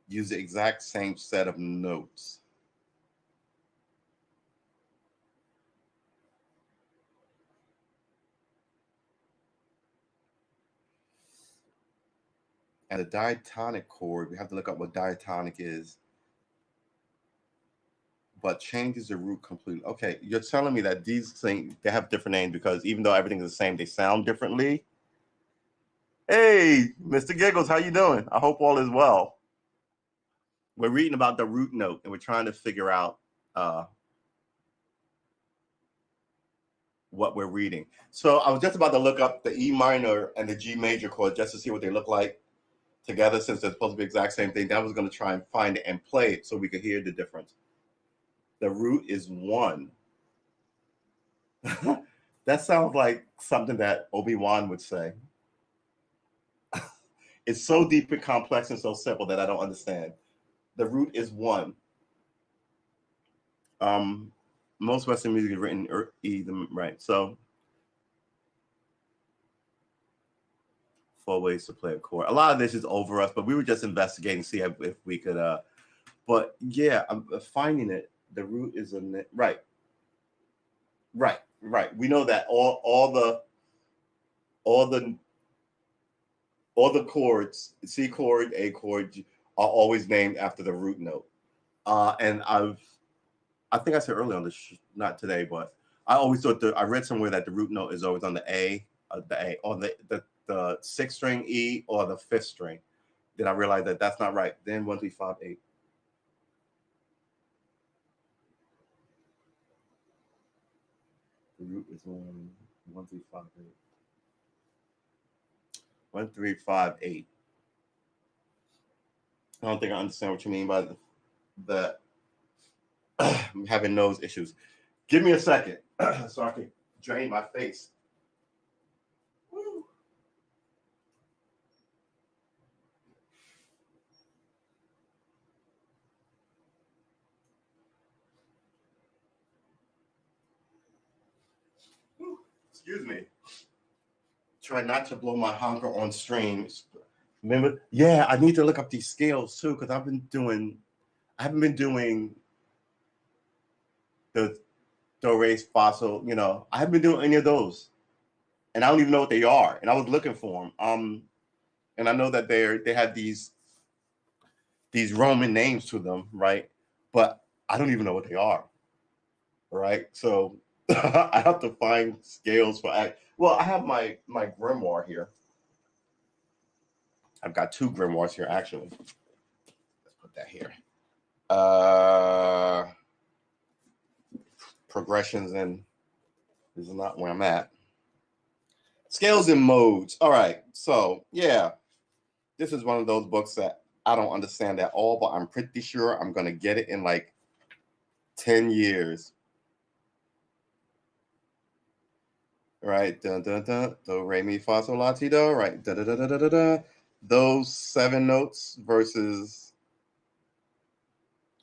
use the exact same set of notes. And the diatonic chord, we have to look up what diatonic is, but changes the root completely. Okay, you're telling me that these things, they have different names because even though everything is the same, they sound differently. Hey, Mr. Giggles, how you doing? I hope all is well. We're reading about the root note and we're trying to figure out uh, what we're reading. So I was just about to look up the E minor and the G major chord just to see what they look like together, since they're supposed to be the exact same thing. Then I was going to try and find it and play it so we could hear the difference. The root is 1. That sounds like something that Obi-Wan would say. It's so deep and complex and so simple that I don't understand. The root is 1. Um, most Western music is written either right. So 4 ways to play a chord. A lot of this is over us, but we were just investigating, see if we could. But yeah, I'm finding it. The root is right, right. We know that all the all the chords, C chord, A chord, are always named after the root note. And I think I said earlier on not today, but I always thought I read somewhere that the root note is always on the A, or the sixth string E or the fifth string. Then I realized that that's not right. Then 1, 3, 5, 8. The root is 1, 1, 3, 5, 8. 1, 3, 5, 8. I don't think I understand what you mean by the having nose issues. Give me a second so I can drain my face. Woo. Excuse me. Try not to blow my honker on stream. Remember? Yeah, I need to look up these scales too because I haven't been doing the do re fossil. I haven't been doing any of those, and I don't even know what they are. And I was looking for them. And I know that they have these Roman names to them, right? But I don't even know what they are, right? So I have to find scales for. Well, I have my grimoire here. I've got 2 grimoires here actually. Let's put that here. Progressions, and this is not where I'm at. Scales and modes. All right. So yeah, this is one of those books that I don't understand at all, but I'm pretty sure I'm gonna get it in like 10 years. Right? Dun dun dun. Do re mi fa sol la ti do. Right? Da da da da da da. Those 7 notes versus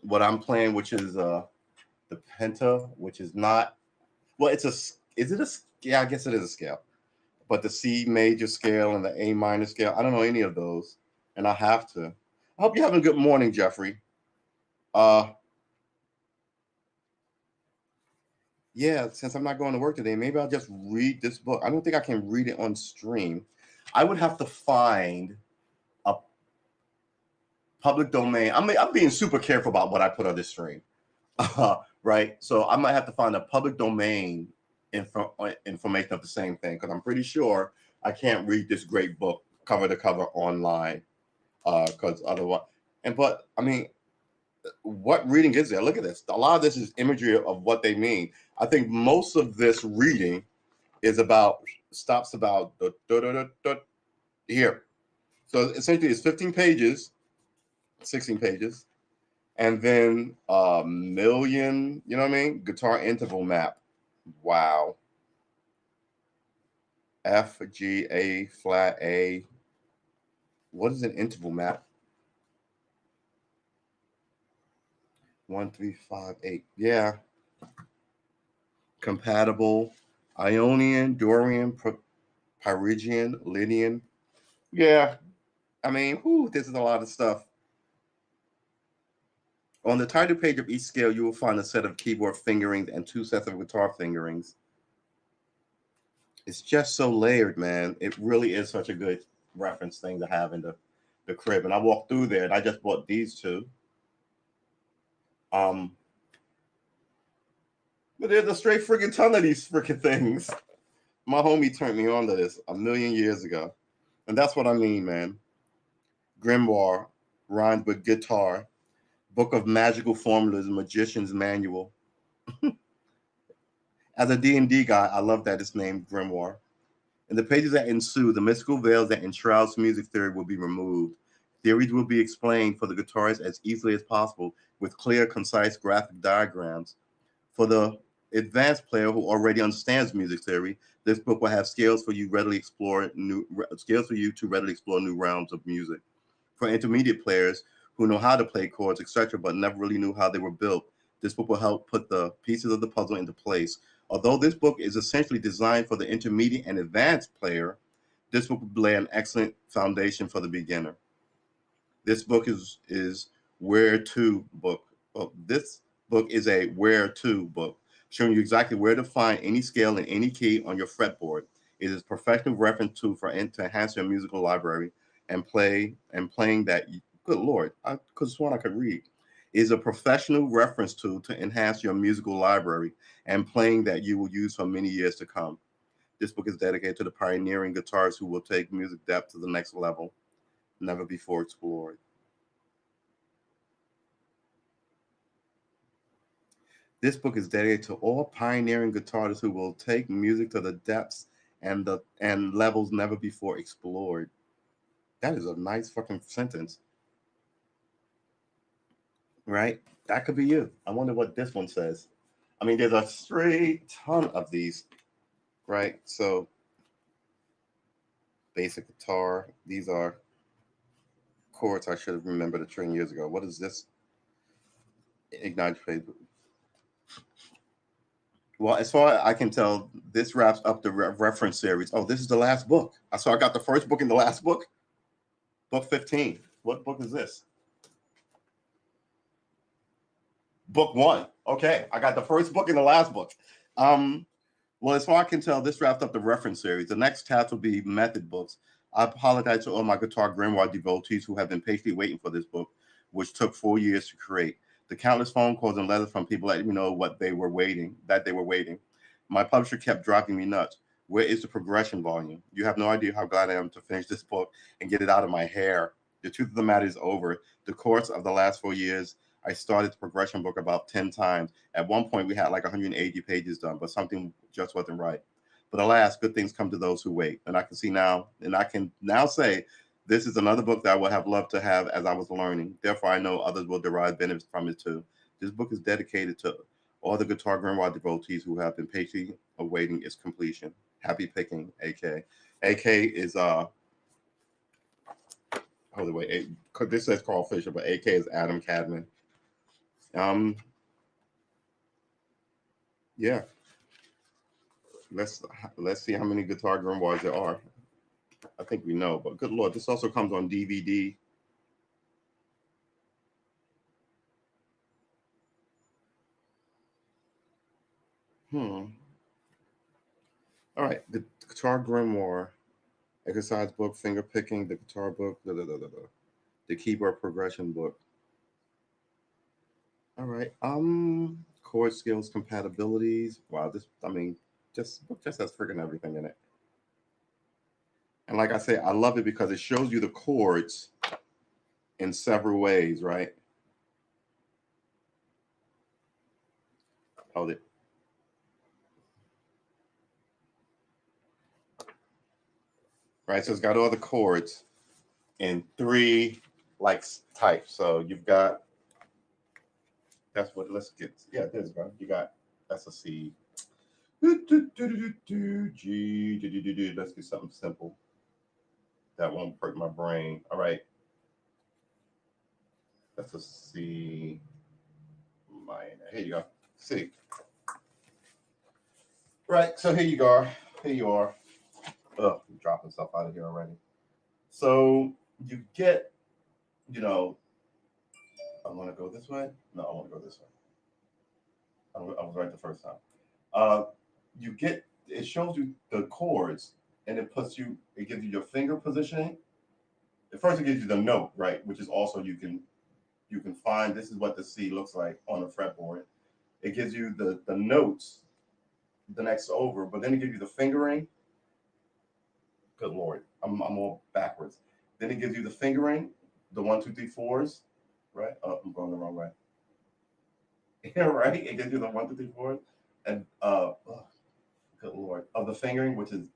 what I'm playing, which is the penta, which is not. Well, it's a. Is it a? Yeah, I guess it is a scale. But the C major scale and the A minor scale, I don't know any of those, and I have to. I hope you're having a good morning, Jeffrey. Uh, yeah, since I'm not going to work today, maybe I'll just read this book. I don't think I can read it on stream. I would have to find a public domain. I'm being super careful about what I put on this stream, right? So I might have to find a public domain information of the same thing because I'm pretty sure I can't read this great book cover to cover online because otherwise. But I mean, what reading is there? Look at this. A lot of this is imagery of what they mean. I think most of this reading is stops about here. So essentially, it's 15 pages, 16 pages, and then a million. You know what I mean? Guitar interval map. Wow. F G A flat A. What is an interval map? 1, 3, 5, 8. Yeah. Compatible. Ionian, Dorian, Pyrigian, Lydian. Yeah. I mean, this is a lot of stuff. On the title page of each scale, you will find a set of keyboard fingerings and 2 sets of guitar fingerings. It's just so layered, man. It really is such a good reference thing to have in the crib. And I walked through there and I just bought these two. But there's a straight freaking ton of these freaking things. My homie turned me on to this a million years ago. And that's what I mean, man. Grimoire rhymed with guitar. Book of Magical Formulas, Magician's Manual. As a D&D guy, I love that it's named Grimoire. In the pages that ensue, the mystical veils that enshrouds music theory will be removed. Theories will be explained for the guitarist as easily as possible with clear, concise graphic diagrams. For the advanced player who already understands music theory, this book will have scales for you to readily explore new realms of music. For intermediate players who know how to play chords, etc., but never really knew how they were built, this book will help put the pieces of the puzzle into place. Although this book is essentially designed for the intermediate and advanced player, this book will lay an excellent foundation for the beginner. This book is where to book. Oh, this book is a where to book, showing you exactly where to find any scale in any key on your fretboard. It is a professional reference tool to enhance your musical library and playing that. Good lord, I could have sworn I could read. Is a professional reference tool to enhance your musical library and playing that you will use for many years to come. This book is dedicated to the pioneering guitarists who will take music depth to the next level, never before explored. This book is dedicated to all pioneering guitarists who will take music to the depths and levels never before explored. That is a nice fucking sentence, right? That could be you. I wonder what this one says. I mean, there's a straight ton of these, right? So, basic guitar. These are chords I should have remembered a trillion years ago. What is this? Ignite phase. Well, as far as I can tell, this wraps up the reference series. Oh, this is the last book. So I got the first book and the last book. Book 15. What book is this? Book 1. Okay, I got the first book and the last book. Um, well, as far as I can tell, this wrapped up the reference series. The next task will be method books. I apologize to all my guitar grimoire devotees who have been patiently waiting for this book, which took 4 years to create. The countless phone calls and letters from people letting me know that they were waiting. My publisher kept driving me nuts. Where is the progression volume? You have no idea how glad I am to finish this book and get it out of my hair. The truth of the matter is over. The course of the last 4 years, I started the progression book about 10 times. At one point, we had like 180 pages done, but something just wasn't right. But alas, good things come to those who wait. And I can now say, this is another book that I would have loved to have as I was learning. Therefore, I know others will derive benefits from it too. This book is dedicated to all the guitar grimoire devotees who have been patiently awaiting its completion. Happy picking, AK. AK is hold on, wait. This says Carl Fisher, but AK is Adam Cadman. Um, yeah. Let's let's see how many guitar grimoires there are. I think we know, but good lord, this also comes on DVD. Hmm. All right, the guitar grimoire, exercise book, finger picking, the guitar book, the keyboard progression book. All right. Chord skills compatibilities. Wow, this I mean, just has freaking everything in it. And like I say, I love it because it shows you the chords in several ways, right? Hold it. Right. So it's got all the chords in three like types. So you've got that's what let's get. Yeah, there's go. You got that's a C. G. Let's do something simple. That won't break my brain. All right. That's a C minor. Here you go. C. Right. So here you go. Here you are. Oh, I'm dropping stuff out of here already. So you get, you know, I want to go this way. No, I want to go this way. I was right the first time. Uh, you get it shows you the chords, and it gives you your finger positioning. At first, it gives you the note, right, which is also you can find this is what the C looks like on the fretboard. It gives you the notes the next over, but then it gives you the fingering. Good lord, I'm all backwards. Then it gives you the fingering, the one, two, three, fours, right? Oh, I'm going the wrong way. Yeah, right. It gives you the one, two, three, fours, and oh, good lord, of the fingering, which is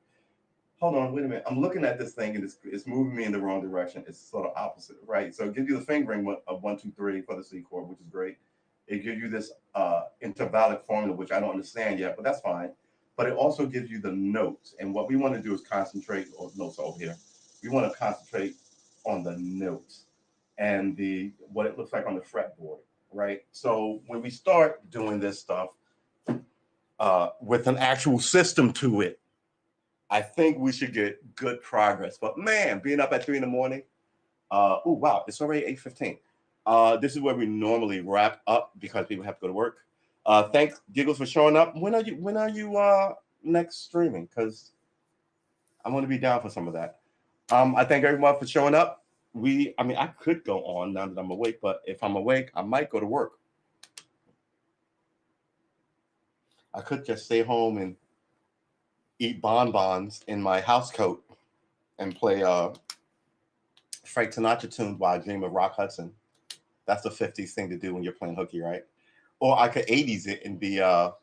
hold on, wait a minute. I'm looking at this thing and it's moving me in the wrong direction. It's sort of opposite, right? So it gives you the fingering of one, two, three for the C chord, which is great. It gives you this intervallic formula, which I don't understand yet, but that's fine. But it also gives you the notes. And what we want to do is concentrate on notes over here. We want to concentrate on the notes and the what it looks like on the fretboard, right? So when we start doing this stuff with an actual system to it, I think we should get good progress. But man, being up at 3 in the morning, oh wow, it's already 8:15. This is where we normally wrap up because people have to go to work. Thanks, Giggles, for showing up. When are you next streaming? Because I'm going to be down for some of that. I thank everyone for showing up. I mean, I could go on now that I'm awake, but if I'm awake, I might go to work. I could just stay home and eat bonbons in my house coat and play Frank Sinatra tunes while I dream of Rock Hudson. That's the 50s thing to do when you're playing hooky, right? Or I could 80s it and be oh,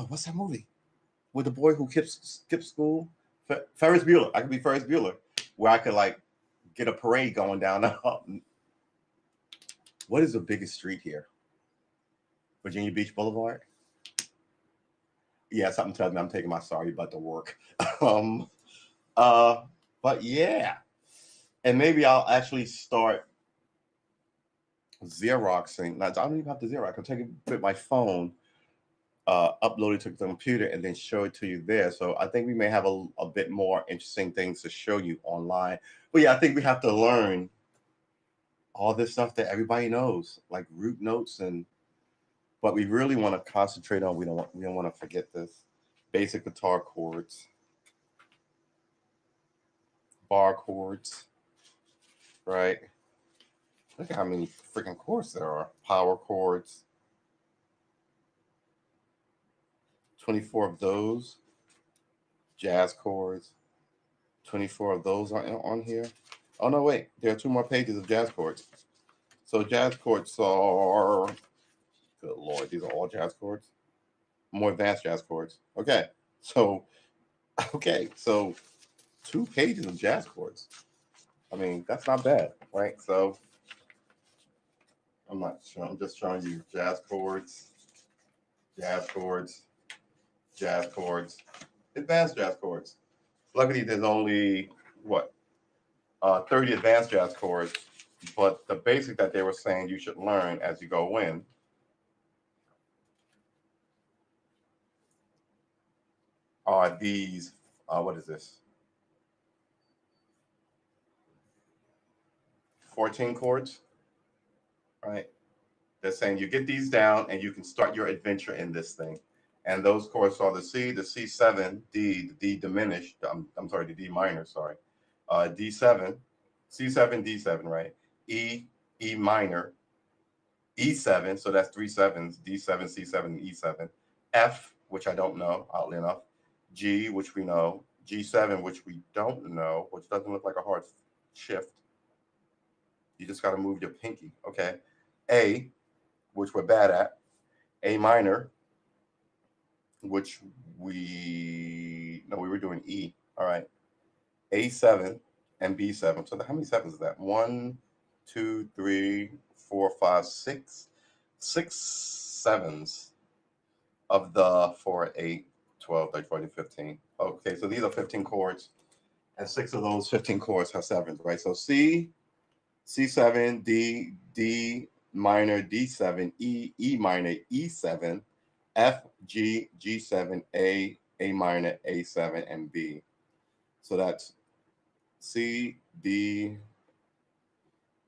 what's that movie with the boy who skips school? Ferris Bueller. I could be Ferris Bueller, where I could like get a parade going down. What is the biggest street here? Virginia Beach Boulevard. Yeah, something tells me I'm taking my sorry butt to work. um, uh, but yeah, and maybe I'll actually start Xeroxing. Now, I don't even have to Xerox. I can take it with my phone, upload it to the computer, and then show it to you there. So I think we may have a bit more interesting things to show you online. But yeah, I think we have to learn all this stuff that everybody knows, like root notes and what we really want to concentrate on. We don't want to forget this. Basic guitar chords, bar chords, right? Look at how many freaking chords there are. Power chords, 24 of those. Jazz chords, 24 of those are on here. Oh no, wait, there are two more pages of jazz chords. So jazz chords are, good lord, these are all jazz chords. More advanced jazz chords. So okay, so 2 pages of jazz chords. I mean, that's not bad, right? So I'm not sure. I'm just showing you jazz chords, jazz chords, jazz chords, advanced jazz chords. Luckily, there's only what 30 advanced jazz chords, but the basic that they were saying you should learn as you go in are these. What is this? 14 chords, right? They're saying you get these down and you can start your adventure in this thing. And those chords are the C, the C7, D, the D diminished. I'm sorry, the D minor, sorry. D7, C7, D7, right? E, E minor, E7, so that's three sevens, D7, C7, E7. F, which I don't know, oddly enough. G, which we know. G7, which we don't know, which doesn't look like a hard shift. You just got to move your pinky. Okay. A, which we're bad at. A minor, which we were doing E. All right. A7 and B7. So how many sevens is that? One, two, three, four, five, six. Six sevens of the 4, 8, 12, 13, 14, 15. Okay, so these are 15 chords, and six of those 15 chords have sevens, right? So C, C7, D, D minor, D7, E, E minor, E7, F, G, G7, A minor, A7, and B. So that's C, D,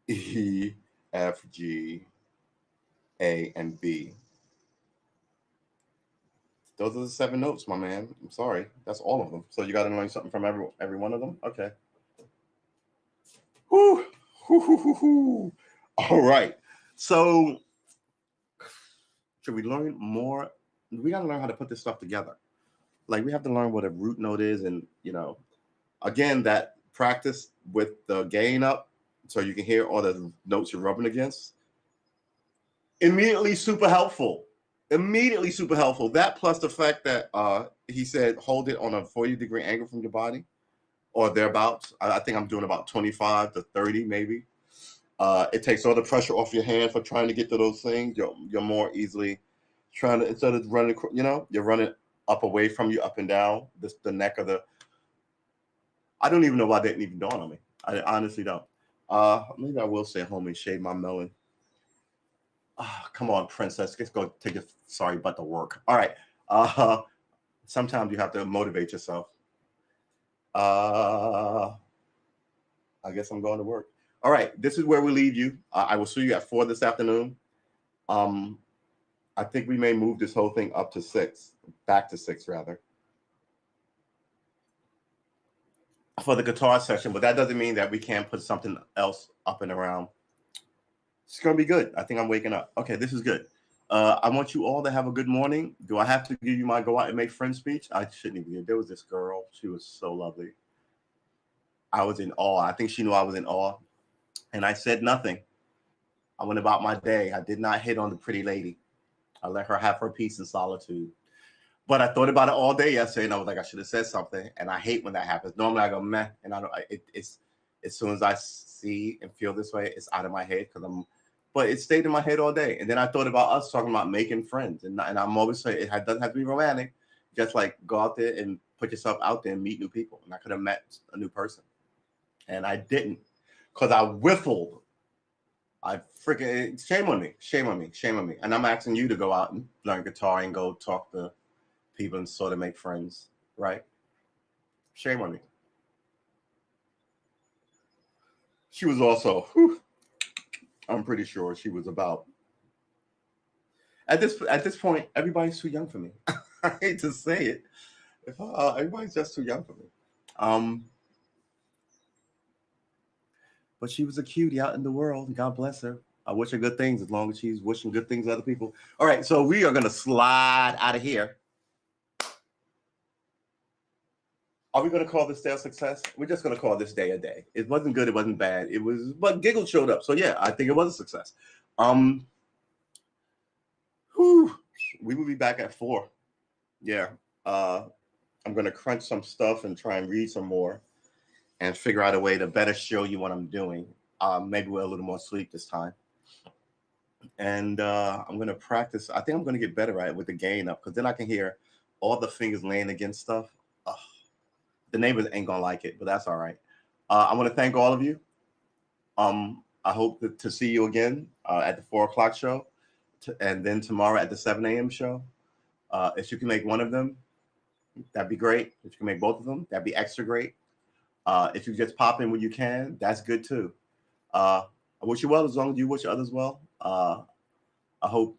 E, F, G, A, and B. Those are the 7 notes, my man. I'm sorry. That's all of them. So you got to learn something from every one of them? Okay. Whew. Whew, whew, whew, whew. All right. So should we learn more? We got to learn how to put this stuff together. Like we have to learn what a root note is, and again, that practice with the gain up, so you can hear all the notes you're rubbing against. Immediately super helpful. Immediately super helpful. That plus the fact that he said hold it on a 40-degree angle from your body or thereabouts. I think I'm doing about 25 to 30 maybe. It takes all the pressure off your hand for trying to get to those things. You're more easily trying to, instead of running, you're running up away from you, up and down the neck of the. I don't even know why that didn't even dawn on me. I honestly don't. Maybe I will stay home and shave my melon. Come on, princess. Let's go take a sorry butt to work. All right. Uh, Sometimes you have to motivate yourself. I guess I'm going to work. All right. This is where we leave you. I will see you at 4 this afternoon. I think we may move this whole thing up to 6, back to 6 rather, for the guitar session. But that doesn't mean that we can't put something else up and around. It's going to be good. I think I'm waking up. Okay, this is good. I want you all to have a good morning. Do I have to give you my go out and make friends speech? I shouldn't even. There was this girl. She was so lovely. I was in awe. I think she knew I was in awe. And I said nothing. I went about my day. I did not hit on the pretty lady. I let her have her peace and solitude. But I thought about it all day yesterday, and I was like, I should have said something. And I hate when that happens. Normally, I go meh, and I don't. It's as soon as I see and feel this way, it's out of my head because I'm. But it stayed in my head all day, and then I thought about us talking about making friends, and I'm always saying doesn't have to be romantic. Just like go out there and put yourself out there and meet new people. And I could have met a new person, and I didn't because I whiffled. I freaking shame on me, shame on me, shame on me. And I'm asking you to go out and learn guitar and go talk to people and sort of make friends, right? Shame on me. She was also, I'm pretty sure she was about. At this point, everybody's too young for me. I hate to say it. Everybody's just too young for me. Um, but she was a cutie out in the world. God bless her. I wish her good things as long as she's wishing good things to other people. All right, so we are gonna slide out of here. Are we going to call this day a success? We're just going to call this day a day. It wasn't good. It wasn't bad. It was, but Giggle showed up. So yeah, I think it was a success. Um, whew, we will be back at 4. Yeah. I'm going to crunch some stuff and try and read some more and figure out a way to better show you what I'm doing. Maybe with a little more sleep this time. And I'm going to practice. I think I'm going to get better at it with the gain up because then I can hear all the fingers laying against stuff. Ugh. The neighbors ain't gonna like it, but that's all right. I want to thank all of you. I hope to see you again at the 4 o'clock show, and then tomorrow at the 7 a.m. show. If you can make one of them, that'd be great. If you can make both of them, that'd be extra great. If you just pop in when you can, that's good too. I wish you well as long as you wish others well. I hope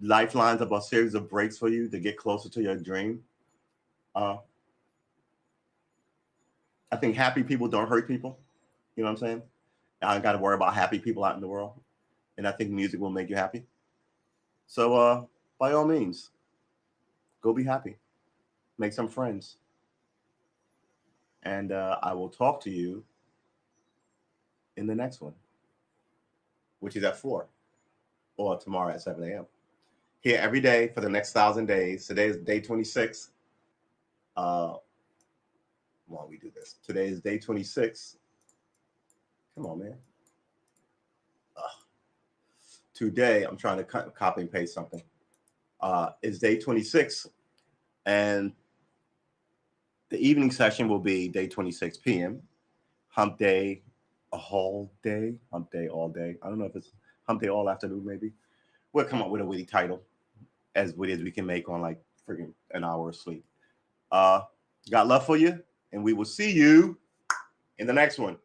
life lines up a series of breaks for you to get closer to your dream. Uh, I think happy people don't hurt people. You know what I'm saying? I got to worry about happy people out in the world. And I think music will make you happy. So, by all means, go be happy. Make some friends. And I will talk to you in the next one, which is at 4 or tomorrow at 7 a.m. Here every day for the next 1,000 days. Today is day 26. While we do this, today is day 26. Come on, man. Today, I'm trying to copy and paste something. It's day 26, and the evening session will be day 26 p.m. Hump day, a whole day. Hump day all day. I don't know if it's hump day all afternoon. Maybe we'll come up with a witty title, as witty as we can make on like freaking an hour of sleep. Got love for you, and we will see you in the next one.